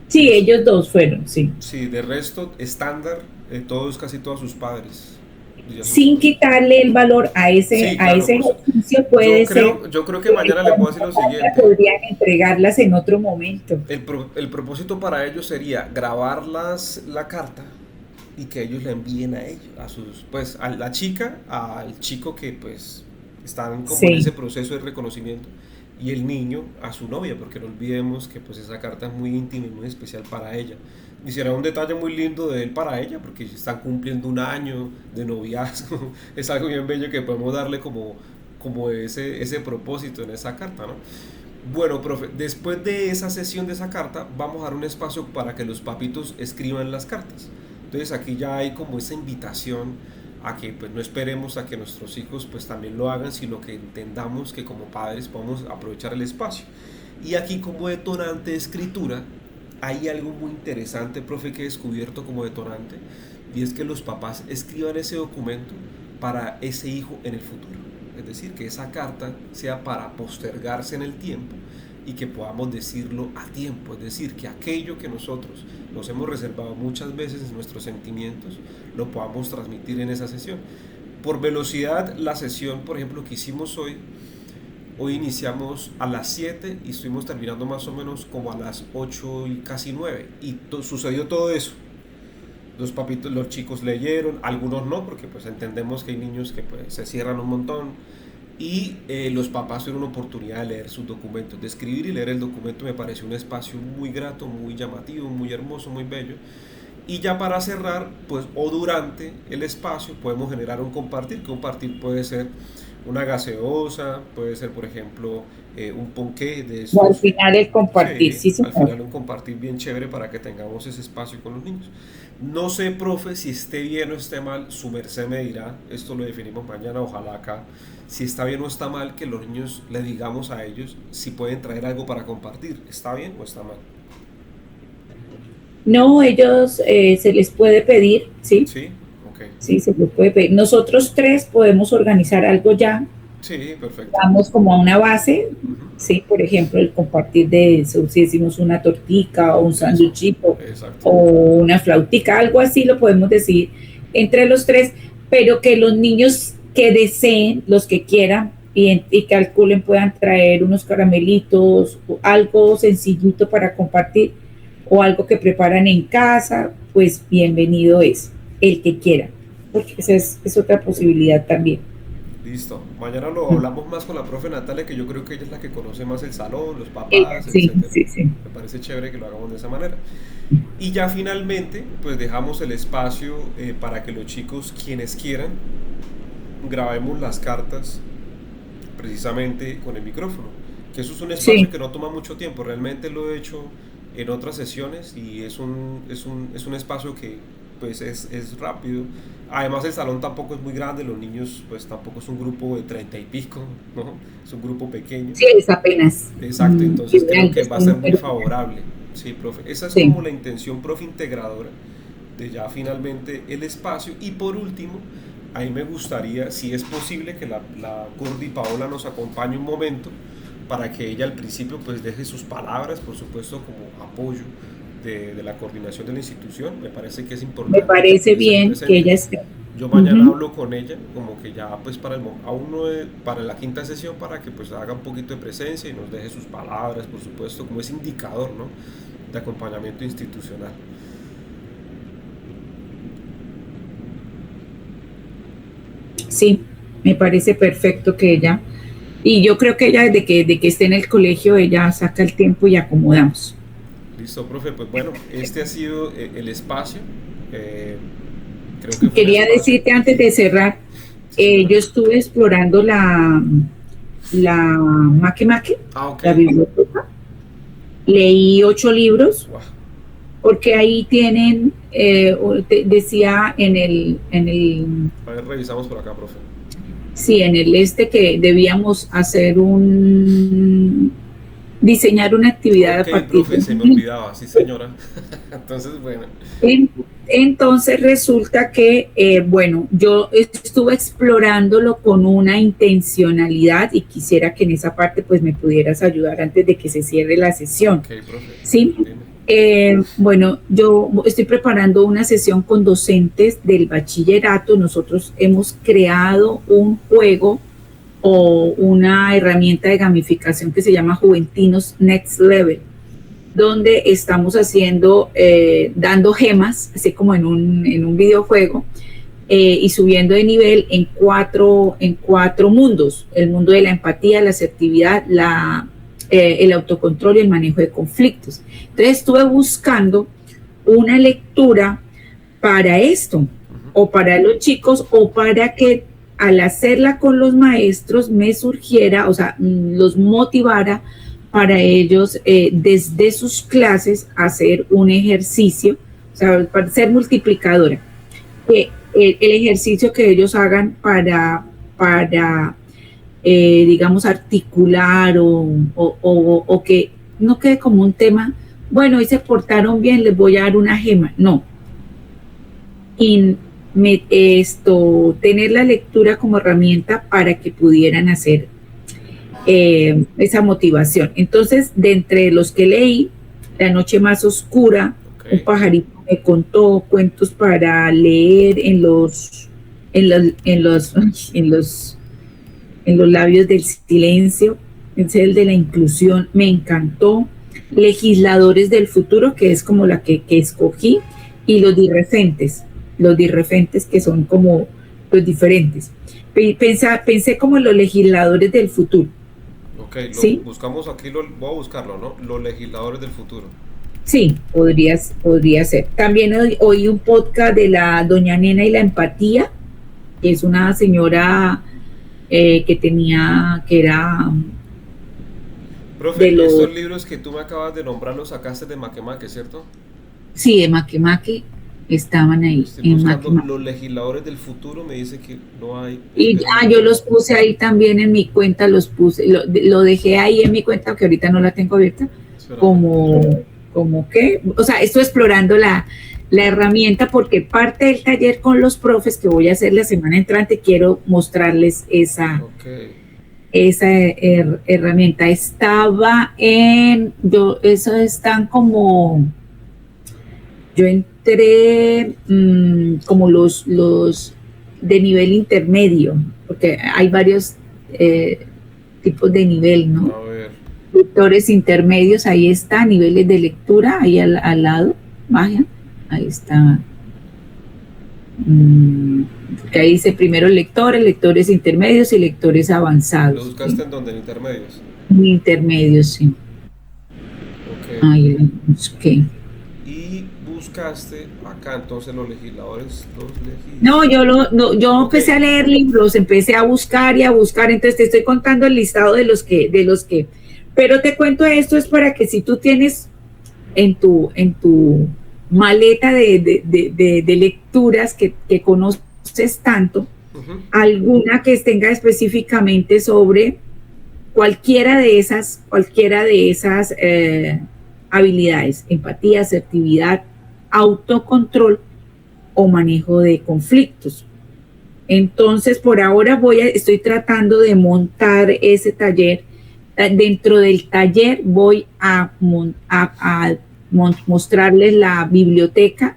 Sí, Es, ellos dos fueron, sí. sí, de resto, estándar, todos, casi todos sus padres. Y a sus Sin esposos. quitarle el valor Sí, a claro, ese por supuesto. ejercicio, puede ser Yo creo que que mañana le con puedo esa decir lo carta siguiente. podrían entregarlas en otro momento. El propósito para ellos sería grabarlas la carta y que ellos le envíen a ellos, a sus, pues a la chica, al chico que pues están como en ese sí, proceso de reconocimiento, y el niño a su novia, porque no olvidemos que pues esa carta es muy íntima y muy especial para ella. Y será un detalle muy lindo de él para ella, porque están cumpliendo un año de noviazgo. Es algo bien bello que podemos darle como ese propósito en esa carta, ¿no? Bueno, profe, después de esa sesión de esa carta, vamos a dar un espacio para que los papitos escriban las cartas. Entonces aquí ya hay como esa invitación a que pues no esperemos a que nuestros hijos pues también lo hagan, sino que entendamos que como padres podemos aprovechar el espacio. Y aquí como detonante de escritura hay algo muy interesante, profe, que he descubierto como detonante, y es que los papás escriban ese documento para ese hijo en el futuro. Es decir, que esa carta sea para postergarse en el tiempo y que podamos decirlo a tiempo. Es decir, que aquello que nosotros nos hemos reservado muchas veces en nuestros sentimientos, lo podamos transmitir en esa sesión. Por velocidad, la sesión, por ejemplo, que hicimos hoy iniciamos a las 7 y estuvimos terminando más o menos como a las 8 y casi 9. Y sucedió todo eso. Los papitos, los chicos leyeron, algunos no, porque pues entendemos que hay niños que pues se cierran un montón. Y los papás tuvieron una oportunidad de leer sus documentos, de escribir y leer el documento. Me pareció un espacio muy grato, muy llamativo, muy hermoso, muy bello. Y ya para cerrar, pues o durante el espacio podemos generar un compartir, que un compartir puede ser una gaseosa, puede ser por ejemplo un ponqué de o al estos. final el compartir, Sí, sí, al señor. final un compartir bien chévere para que tengamos ese espacio con los niños. No sé, profe, si esté bien o esté mal, su merced me dirá, esto lo definimos mañana, ojalá acá, si está bien o está mal que los niños le digamos a ellos si pueden traer algo para compartir, ¿está bien o está mal? No, ellos se les puede pedir, ¿sí? Sí, ok. Sí, se les puede pedir. Nosotros tres podemos organizar algo ya, Sí, perfecto. vamos como a una base, Ujú. ¿sí? Por ejemplo, el compartir de eso, si decimos una tortica o un Eso, sándwichito exacto. o una flautica, algo así lo podemos decir entre los tres, pero que los niños que deseen, los que quieran y calculen puedan traer unos caramelitos, o algo sencillito para compartir o algo que preparan en casa, pues bienvenido es el que quiera, porque esa es otra posibilidad también. Listo. Mañana lo hablamos más con la profe Natalia, que yo creo que ella es la que conoce más el salón, los Ella, papás, sí, etcétera. sí, sí. Me parece chévere que lo hagamos de esa manera. Y ya finalmente, pues dejamos el espacio para que los chicos, quienes quieran, grabemos las cartas precisamente con el micrófono. Que eso es un espacio Sí, que no toma mucho tiempo. Realmente lo he hecho en otras sesiones y es un espacio que pues es rápido. Además el salón tampoco es muy grande, los niños pues tampoco es un grupo de 30 y pico, ¿no? Es un grupo pequeño. sí, es apenas Exacto, entonces creo ideal, que es va a un ser muy número. favorable. Sí, profe. Esa es Sí, como la intención, profe, integradora de ya finalmente el espacio. Y por último, a mí me gustaría, si es posible, que la Gordi Paola nos acompañe un momento para que ella al principio pues deje sus palabras, por supuesto, como apoyo de la coordinación de la institución. Me parece que es me importante que parece esté bien que presente. ella esté. Yo mañana Ujú. hablo con ella, como que ya pues para aún no para la quinta sesión, para que pues haga un poquito de presencia y nos deje sus palabras, por supuesto, como ese indicador, ¿no? De acompañamiento institucional. Sí, me parece perfecto que ella, y yo creo que ella de que esté en el colegio, ella saca el tiempo y acomodamos. Listo, profe, pues bueno, este ha sido el espacio. Eh, Creo que fue un Quería espacio. decirte antes de cerrar, Sí, señora. yo estuve explorando la Make Make, Ah, ok. la biblioteca, leí 8 libros, Wow. porque ahí tienen, decía A ver, revisamos por acá, profe. sí, en el que debíamos hacer diseñar una actividad Ok, a partir profe, de se me un. olvidaba, sí, señora. Entonces, bueno. En- Entonces resulta que, bueno, yo estuve explorándolo con una intencionalidad y quisiera que en esa parte pues me pudieras ayudar antes de que se cierre la sesión. Ok, profe, Sí, dime. bueno, yo estoy preparando una sesión con docentes del bachillerato. Nosotros hemos creado un juego o una herramienta de gamificación que se llama Juventinos Next Level, donde estamos haciendo, dando gemas, así como en un videojuego, y subiendo de nivel en cuatro mundos: el mundo de la empatía, la asertividad, el autocontrol y el manejo de conflictos. Entonces estuve buscando una lectura para esto, o para los chicos, o para que al hacerla con los maestros me surgiera, o sea, los motivara para ellos, desde sus clases, hacer un ejercicio, o sea, para ser multiplicadora. El ejercicio que ellos hagan para digamos, articular o que no quede como un tema, bueno, hoy se portaron bien, les voy a dar una gema. No. Y tener la lectura como herramienta para que pudieran hacer esa motivación. Entonces, de entre los que leí, La noche más oscura, un pajarito me contó, cuentos para leer en los labios del silencio, es el de la inclusión, me encantó. Legisladores del futuro, que es como la que escogí, y los dirrefentes que son como los diferentes. Pensé como en los legisladores del futuro. Ok, ¿Sí? buscamos aquí, voy a buscarlo, ¿no? Los legisladores del futuro. Sí, podría ser. También oí un podcast de la Doña Nena y la empatía, que es una señora que era Profe, estos libros que tú me acabas de nombrar los sacaste de Makemake, ¿cierto? Sí, de Makemake estaban ahí. Estoy buscando los legisladores del futuro, me dice que no hay. Y yo los puse ahí también en mi cuenta, lo dejé ahí en mi cuenta, que ahorita no la tengo abierta, como que, o sea, estoy explorando la herramienta, porque parte del taller con los profes que voy a hacer la semana entrante, quiero mostrarles esa herramienta. Estaba eso están como, yo entré como los de nivel intermedio, porque hay varios tipos de nivel, ¿no? A ver. Lectores intermedios, ahí está, niveles de lectura, ahí al lado, baja, ahí está. Que ahí dice primero lectores intermedios y lectores avanzados. ¿Lo buscaste en dónde? ¿En intermedios? En intermedios, sí. Ok. Ahí lo busqué. Y buscaste acá entonces los legisladores. No, yo empecé a leer libros, empecé a buscar, entonces te estoy contando el listado de los que, pero te cuento esto es para que si tú tienes en tu maleta de lecturas que conoces tanto, alguna que tenga específicamente sobre cualquiera de esas habilidades: empatía, asertividad, autocontrol o manejo de conflictos. Entonces, por ahora estoy tratando de montar ese taller. Dentro del taller voy a mostrarles la biblioteca,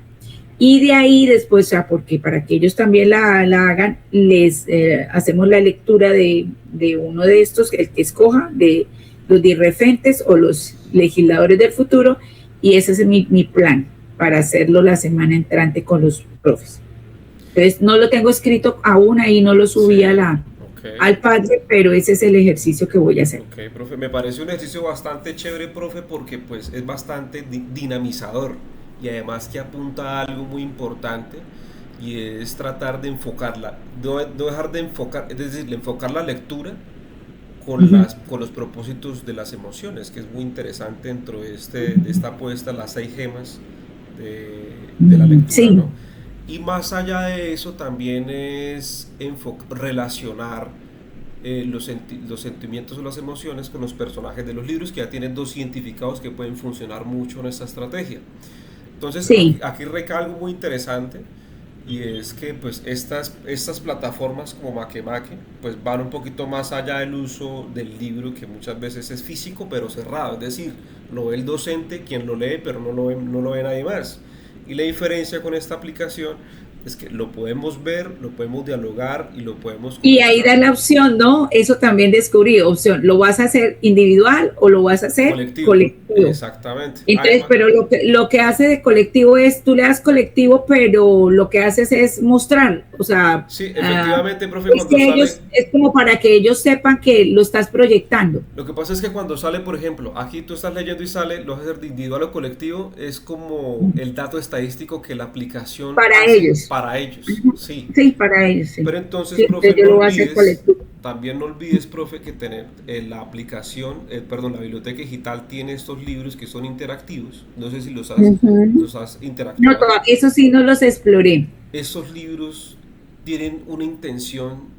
y de ahí después, o sea, porque para que ellos también la hagan, les hacemos la lectura de uno de estos, el que escoja, de los dirrefentes o los legisladores del futuro, y ese es mi plan para hacerlo la semana entrante con los profes. Entonces, no lo tengo escrito aún, ahí no lo subí al Padre, pero ese es el ejercicio que voy a hacer. Ok, profe, me parece un ejercicio bastante chévere, profe, porque pues es bastante dinamizador, y además que apunta a algo muy importante, y es tratar de enfocarla, no dejar de enfocar, es decir, enfocar la lectura con los propósitos de las emociones, que es muy interesante dentro de esta apuesta, las 6 gemas de la lectura, sí, ¿no? Y más allá de eso también es relacionar los sentimientos o las emociones con los personajes de los libros, que ya tienen 2 identificados que pueden funcionar mucho en esta estrategia. Entonces, sí, aquí recae algo muy interesante, y es que pues estas plataformas como Makemake pues van un poquito más allá del uso del libro, que muchas veces es físico pero cerrado, es decir, lo ve el docente, quien lo lee, pero no lo ve nadie más. Y la diferencia con esta aplicación es que lo podemos ver, lo podemos dialogar y lo podemos Y ahí da conversar. la opción, ¿no? Eso también descubrí, opción, ¿lo vas a hacer individual o lo vas a hacer Colectivo, colectivo? exactamente. Entonces, Además, pero lo que hace de colectivo es, tú le das colectivo, pero lo que haces es mostrar, o sea, sí, efectivamente, profe, es cuando que sale, ellos, es como para que ellos sepan que lo estás proyectando lo que pasa es que cuando sale, por ejemplo, aquí tú estás leyendo y sale, lo vas a hacer de individual o colectivo, es como el dato estadístico que la aplicación para hace ellos. para ellos, Ujú. sí. Sí, para ellos, sí. Pero entonces, Sí, profe, entonces yo no lo voy a hacer olvides, colectivo. también no olvides, profe, que tener la aplicación, perdón, la biblioteca digital tiene estos libros que son interactivos. No sé si Ujú. los has No, interactuado. todavía, eso sí no los exploré. Estos libros tienen una intención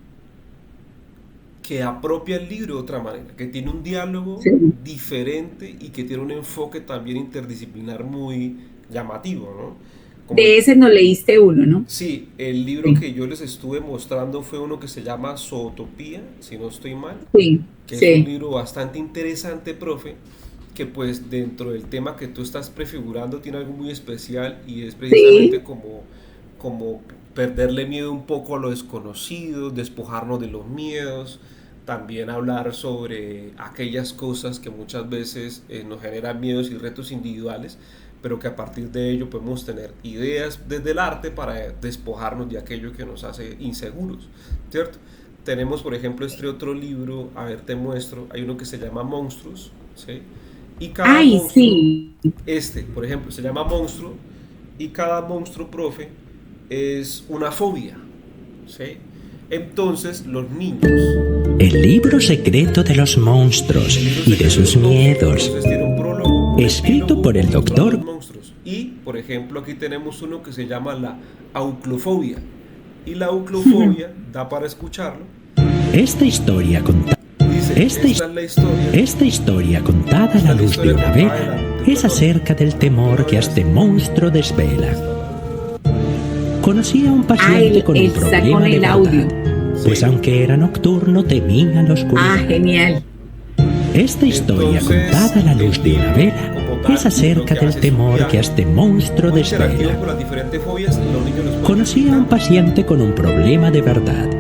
que apropia el libro de otra manera, que tiene un diálogo Sí. diferente y que tiene un enfoque también interdisciplinar muy llamativo, ¿no? Como De el, ese no leíste uno, ¿no? sí, el libro Sí, que yo les estuve mostrando fue uno que se llama Zootopía, si no estoy mal, sí, que es un sí, libro bastante interesante, profe, que pues dentro del tema que tú estás prefigurando tiene algo muy especial y es precisamente sí, como perderle miedo un poco a lo desconocido, despojarnos de los miedos, también hablar sobre aquellas cosas que muchas veces nos generan miedos y retos individuales, pero que a partir de ello podemos tener ideas desde el arte para despojarnos de aquello que nos hace inseguros, ¿cierto? Tenemos, por ejemplo, este otro libro, a ver, te muestro, hay uno que se llama Monstruos, ¿sí? Y cada ay, monstruo, sí. este, por ejemplo, se llama monstruo, y cada monstruo, profe, es una fobia, ¿sí? Entonces, los niños, El libro secreto de los monstruos el libro y de secreto de sus los monstruos, miedos, entonces tiene un prólogo, un escrito epílogo por el y otro a los doctor. monstruos. Y, por ejemplo, aquí tenemos uno que se llama la auclofobia. Y la auclofobia, da para escucharlo, Esta historia contada. dice, Esta, esta es la historia, esta historia contada a esta la es la luz de historia una contada de vela la, es perdón, acerca del temor que a este monstruo desvela. Conocí a un Ah, paciente con un está con problema de el audio. verdad, pues sí. aunque era nocturno temía la Ah, oscuridad. genial. Esta historia Entonces, contada a la el luz de una libro, vela como es tal, lo acerca que del hace es un temor que a viaje este monstruo muy interactivo desvela. con las diferentes fobias y los niños los pueden ir Conocí a un pintando. paciente con un problema de verdad,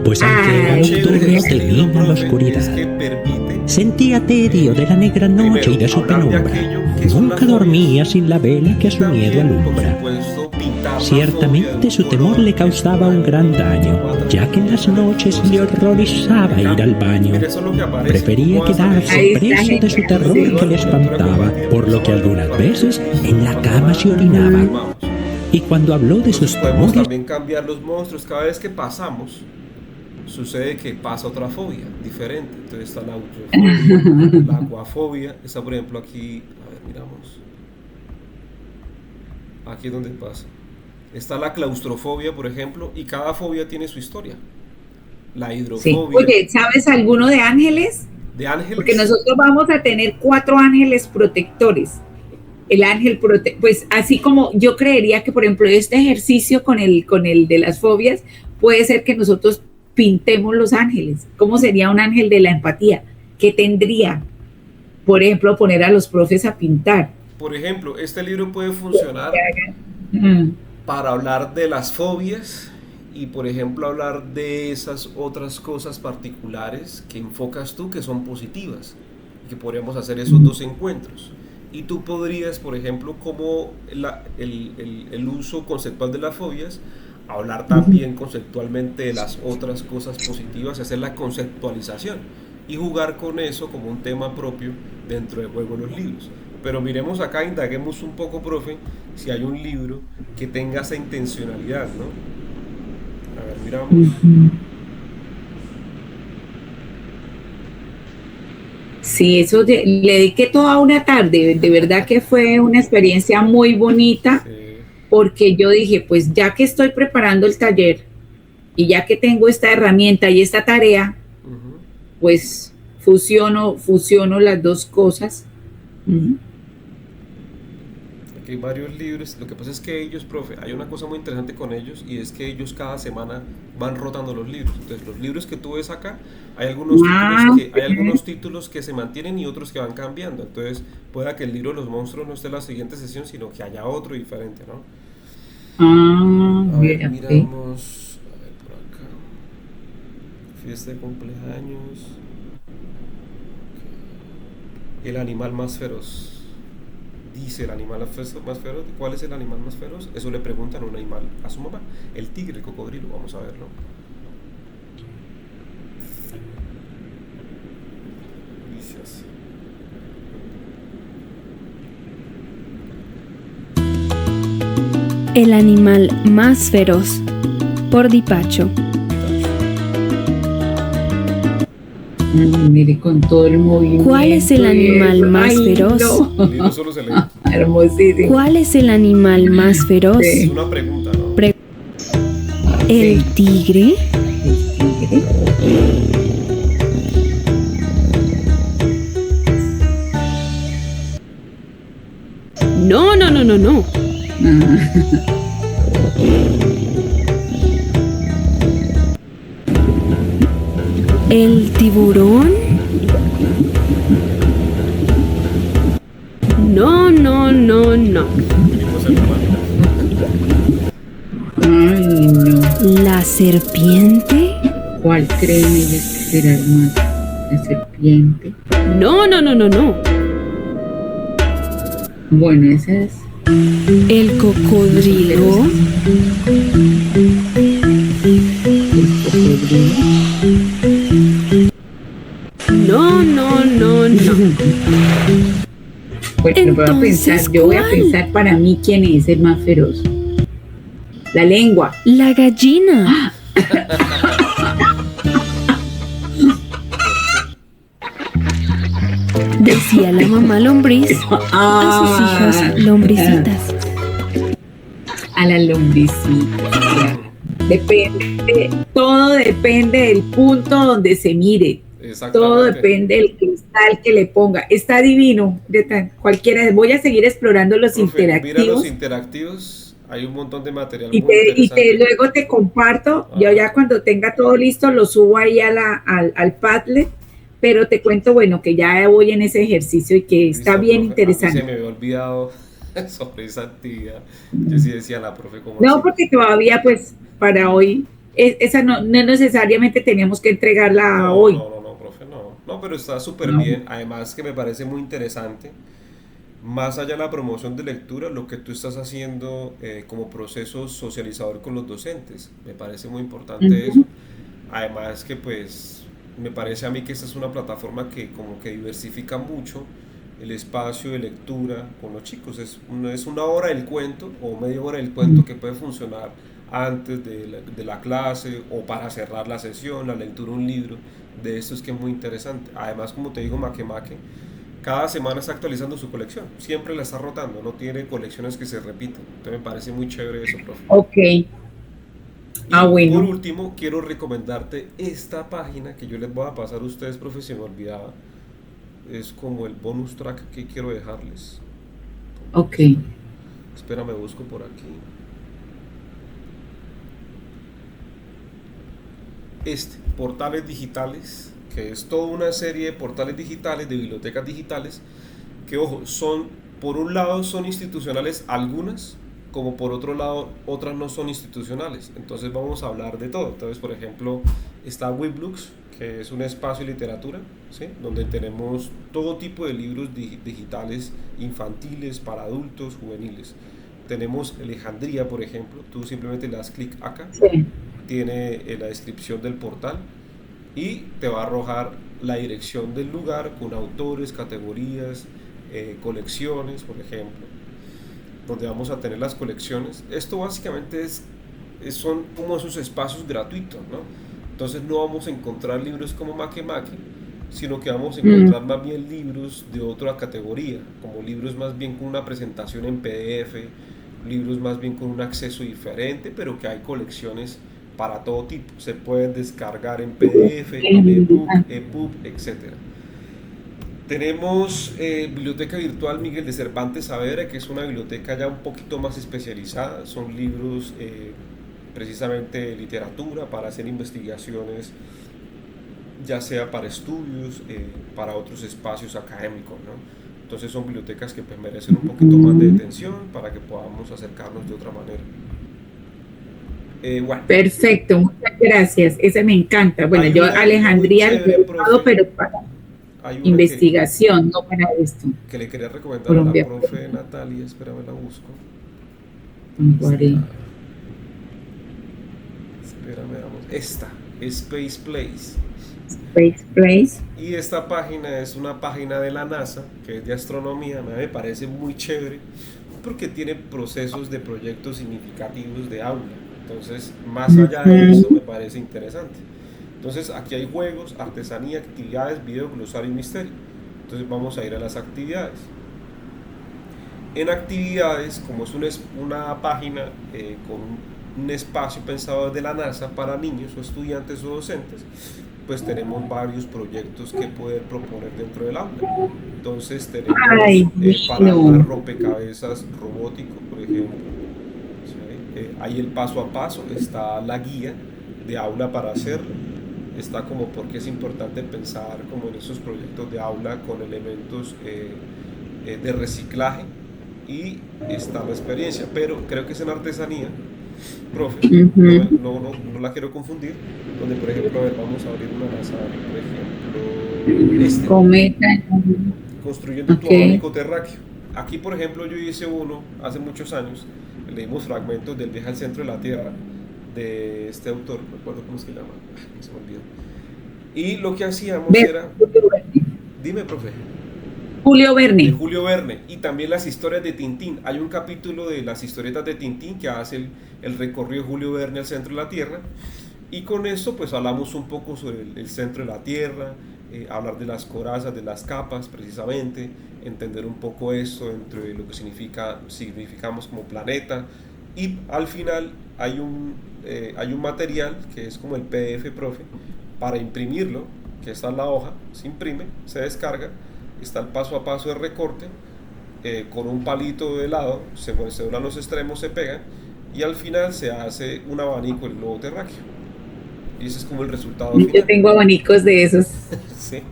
pues aunque era Lo Ay, chévere de nocturno este temía libro, la profe, es oscuridad. que permite, Sentía tedio de la negra noche y primero, de su hablar de penumbra. aquello que son las Nunca fobias dormía sin la vela que y a su miedo también, por alumbra. supuesto, pintar la fobia de Ciertamente un su temor color le que les causaba pueda un gran que les daño, pueda ya que transmitir en las diferentes noches cosas le de horrorizaba ir cambio. al baño. Mira, eso es lo que aparece. Prefería ¿Cómo vas a quedarse leer? ahí está preso de su genial, terror sí. que le Individual, lectura espantaba, compartida, por lo que empezamos a algunas compartir veces y en la cuando cama se más nos orinaba. calmamos. Y cuando habló de Entonces sus podemos temores, también cambiar los monstruos. Cada vez que pasamos, sucede que pasa otra fobia diferente. Entonces está la autrofobia, la acuafobia. Está, por ejemplo, aquí. A ver, miramos. Aquí es donde pasa. Está la claustrofobia, por ejemplo, y cada fobia tiene su historia. La Sí. hidrofobia Oye, ¿sabes alguno de ángeles? de Porque ángeles. nosotros vamos a tener 4 ángeles protectores. El pues así como yo creería que, por ejemplo, este ejercicio con el de las fobias, puede ser que nosotros pintemos los ángeles. ¿Cómo sería un ángel de la empatía? ¿Qué tendría? Por ejemplo, poner a los profes a pintar. Por ejemplo, este libro puede funcionar Mm. para hablar de las fobias y, por ejemplo, hablar de esas otras cosas particulares que enfocas tú que son positivas, que podríamos hacer esos dos encuentros. Y tú podrías, por ejemplo, como el uso conceptual de las fobias, hablar también conceptualmente de las otras cosas positivas y hacer la conceptualización y jugar con eso como un tema propio dentro del juego de los libros. Pero miremos acá, indaguemos un poco, profe, si hay un libro que tenga esa intencionalidad, ¿no? A ver, miramos. Sí, eso le dediqué toda una tarde. De verdad que fue una experiencia muy bonita Sí. porque yo dije, pues ya que estoy preparando el taller y ya que tengo esta herramienta y esta tarea, Ujú. pues fusiono las dos cosas. Ujú. Aquí hay varios libros. Lo que pasa es que ellos, profe, hay una cosa muy interesante con ellos y es que ellos cada semana van rotando los libros. Entonces, los libros que tú ves acá, Ah, hay algunos títulos que se mantienen y otros que van cambiando. Entonces, pueda que el libro de los monstruos no esté en la siguiente sesión, sino que haya otro diferente, ¿no? Ah, A ver, mira, ve. miramos. A ver, por acá. Fiesta de cumpleaños. El animal más feroz. Dice el animal más feroz. ¿Cuál es el animal más feroz? Eso le preguntan a un animal a su mamá. El tigre, el cocodrilo. Vamos a verlo. Dice así. El animal más feroz, por Dipacho. Mire, con todo el movimiento. ¿Cuál es el y animal eso. más Ay, feroz? no. El libro solo se lee. Hermosísimo. ¿Cuál es el animal más feroz? Sí. Es una pregunta, ¿no? ¿El tigre? El tigre. No, no, no, no, no. Ah, ¿El tiburón? No, no, no, no. Venimos al humano. ay, no. ¿La serpiente? ¿Cuál creen ellos que será el más? La serpiente. No, no, no, no, no. Bueno, esa es. ¿El cocodrilo? El cocodrilo. No, no, no, no. Bueno, voy a Entonces, pensar, yo voy a ¿cuál? pensar para mí quién es el más feroz. La lengua. La gallina. Decía la mamá lombriz a sus hijos lombricitas. A la lombricita. Depende, todo depende del punto donde se mire. Todo Exactamente. depende del cristal que le ponga. Está divino. Cualquiera. Voy a seguir explorando los Profe, mira los interactivos. interactivos. Hay un montón de material Y muy interesante. luego te comparto, yo Ajá. ya cuando tenga todo listo lo subo ahí al Padlet, pero te cuento, bueno, que ya voy en ese ejercicio y que está Listo, bien profe. A mí se interesante. me había olvidado sobre esa actividad. Yo sí decía a la profe como No, así. porque todavía pues para hoy, esa no necesariamente teníamos que entregarla No, hoy. no, profe, no. No, pero está súper No. bien. Además que me parece muy interesante. Más allá de la promoción de lectura, lo que tú estás haciendo como proceso socializador con los docentes. Me parece muy importante eso. Ujú. Además que pues me parece a mí que esta es una plataforma que como que diversifica mucho el espacio de lectura con los chicos. Es una hora del cuento o media hora del cuento que puede funcionar antes de la clase o para cerrar la sesión, la lectura de un libro. De esto es que es muy interesante. Además, como te digo, Makemake cada semana está actualizando su colección. Siempre la está rotando, no tiene colecciones que se repiten. Entonces me parece muy chévere eso, profe. Ok. Y por Bueno. último, quiero recomendarte esta página que yo les voy a pasar a ustedes, profe, se me olvidaba. Es como el bonus track que quiero dejarles. Ok. Espérame, busco por aquí. Portales digitales, que es toda una serie de portales digitales, de bibliotecas digitales, que ojo, por un lado son institucionales algunas, como por otro lado otras no son institucionales. Entonces vamos a hablar de todo. Entonces, por ejemplo, está Weblux, que es un espacio de literatura, ¿sí? Donde tenemos todo tipo de libros digitales, infantiles, para adultos, juveniles. Tenemos Alejandría, por ejemplo, tú simplemente le das clic acá, Sí. tiene la descripción del portal y te va a arrojar la dirección del lugar con autores, categorías, colecciones, por ejemplo, donde vamos a tener las colecciones. Esto básicamente son como esos espacios gratuitos, ¿no? Entonces no vamos a encontrar libros como Makemake, sino que vamos a encontrar más bien libros de otra categoría, como libros más bien con una presentación en PDF, libros más bien con un acceso diferente, pero que hay colecciones para todo tipo. Se pueden descargar en PDF, en ebook, EPUB, etc. Tenemos Biblioteca Virtual Miguel de Cervantes Saavedra, que es una biblioteca ya un poquito más especializada. Son libros precisamente de literatura para hacer investigaciones, ya sea para estudios, para otros espacios académicos, ¿no? Entonces son bibliotecas que pues merecen un poquito más de atención para que podamos acercarnos de otra manera. Bueno, Perfecto, muchas gracias. Ese me encanta. Bueno, hay yo una muy Alejandría lo he chévere, usado, profe. pero para Hay una investigación, no para esto. que le quería recomendar a la Colombia, profe Natalia. Espérame, la busco. Guaré. Espérame, vamos. Esta, Space Place. Space Place. Y esta página es una página de la NASA, que es de astronomía. Me parece muy chévere porque tiene procesos de proyectos significativos de aula. Entonces, más allá de eso, me parece interesante. Entonces, aquí hay juegos, artesanía, actividades, video, glosario y misterio. Entonces, vamos a ir a las actividades. En actividades, como es una página con un espacio pensado desde la NASA para niños o estudiantes o docentes, pues tenemos varios proyectos que poder proponer dentro del aula. Entonces tenemos para armar rompecabezas robótico, por ejemplo. ¿Sí? Hay el paso a paso, está la guía de aula para hacerlo. Está como porque es importante pensar como en esos proyectos de aula con elementos de reciclaje, y está la experiencia, pero creo que es en artesanía, profe, no la quiero confundir, donde por ejemplo, a ver, vamos a abrir una al azar, por ejemplo, Cometa. construyendo tu abanico terráqueo. Aquí por ejemplo yo hice uno hace muchos años, leímos fragmentos del Viaje al Centro de la Tierra, de este autor, no recuerdo cómo se llama, se me olvidó. Y lo que hacíamos era... Dime, profe. Julio Verne. De Julio Verne. Y también las historias de Tintín. Hay un capítulo de las historietas de Tintín que hace el recorrido de Julio Verne al centro de la Tierra. Y con esto pues hablamos un poco sobre el centro de la Tierra, hablar de las corazas, de las capas precisamente, entender un poco eso entre lo que significamos como planeta. Y al final hay un material que es como el PDF, profe, para imprimirlo, que está en la hoja, se imprime, se descarga, está el paso a paso de recorte, con un palito de lado, se doblan los extremos, se pegan, y al final se hace un abanico del globo terráqueo. Y ese es como el resultado final. Yo tengo abanicos de esos. Sí.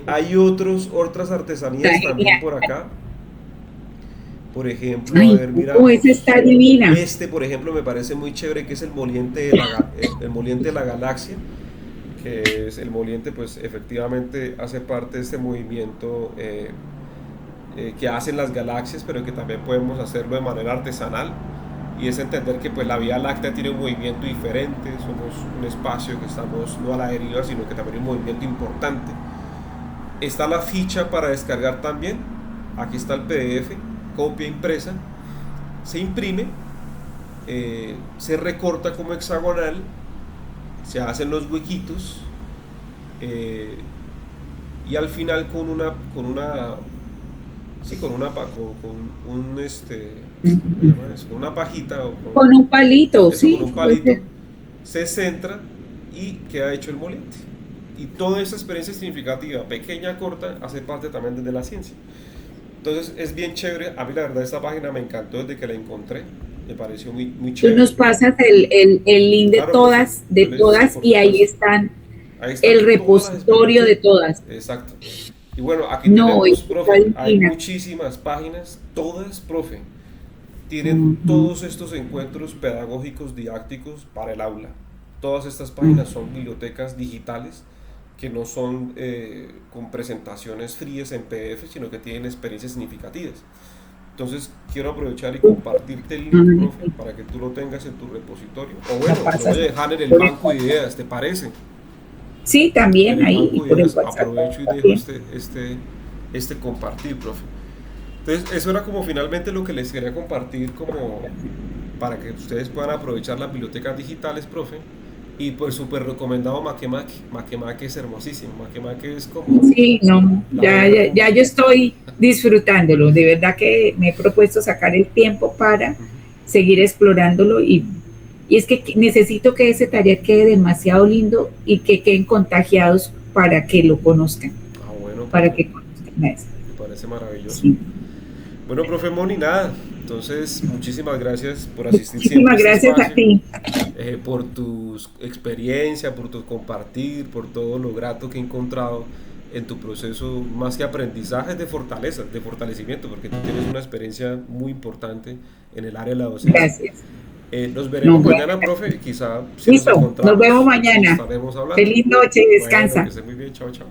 Hay otras artesanías también por acá. Por ejemplo, a ver, mira. Esa está divina. Este, por ejemplo, me parece muy chévere, que es el moliente de la galaxia. Que es el moliente, pues efectivamente hace parte de este movimiento que hacen las galaxias, pero que también podemos hacerlo de manera artesanal. Y es entender que pues la Vía Láctea tiene un movimiento diferente, somos un espacio que estamos no a la deriva, sino que también hay un movimiento importante. Está la ficha para descargar también, aquí está el PDF, copia impresa, se imprime, se recorta como hexagonal, se hacen los huequitos, y al final con una pajita o con un palito, eso, sí, con un palito, se centra y queda hecho el moliente. Y toda esa experiencia significativa, pequeña, corta, hace parte también de la ciencia. Entonces es bien chévere. A mí la verdad esta página me encantó desde que la encontré, me pareció muy, muy chévere. Tú nos pasas el link de, claro, todas, y ahí está el repositorio de todas. Exacto. Y bueno, aquí tenemos, profe, hay muchísimas páginas, todas, profe, tienen todos estos encuentros pedagógicos didácticos para el aula. Todas estas páginas son bibliotecas digitales que no son con presentaciones frías en PDF, sino que tienen experiencias significativas. Entonces quiero aprovechar y compartirte el link, profe, para que tú lo tengas en tu repositorio. O bueno, lo voy a dejar en el banco de ideas, ¿te parece? Sí, también ahí. Aprovecho y dejo este compartir, profe. Entonces, eso era como finalmente lo que les quería compartir, como para que ustedes puedan aprovechar las bibliotecas digitales, profe. Y pues súper recomendado Makemake. Makemake es hermosísimo. Makemake es como... Sí, no, ya yo estoy disfrutándolo. De verdad que me he propuesto sacar el tiempo para seguir explorándolo, y es que necesito que ese taller quede demasiado lindo y que queden contagiados para que lo conozcan. Ah, bueno. Para que conozcan eso. Me parece maravilloso. Sí. Bueno, profe Moni, nada. Entonces, muchísimas gracias por asistir. Muchísimas gracias a ti. Por tu experiencia, por tu compartir, por todo lo grato que he encontrado en tu proceso, más que aprendizaje, de fortaleza, de fortalecimiento, porque tú tienes una experiencia muy importante en el área de la docencia. Gracias. Nos veremos No, mañana, profe. Quizá si nos listo, encontramos, nos vemos mañana. estaremos hablando. Feliz noche, Bueno, descansa. que esté muy bien. Chao, chao.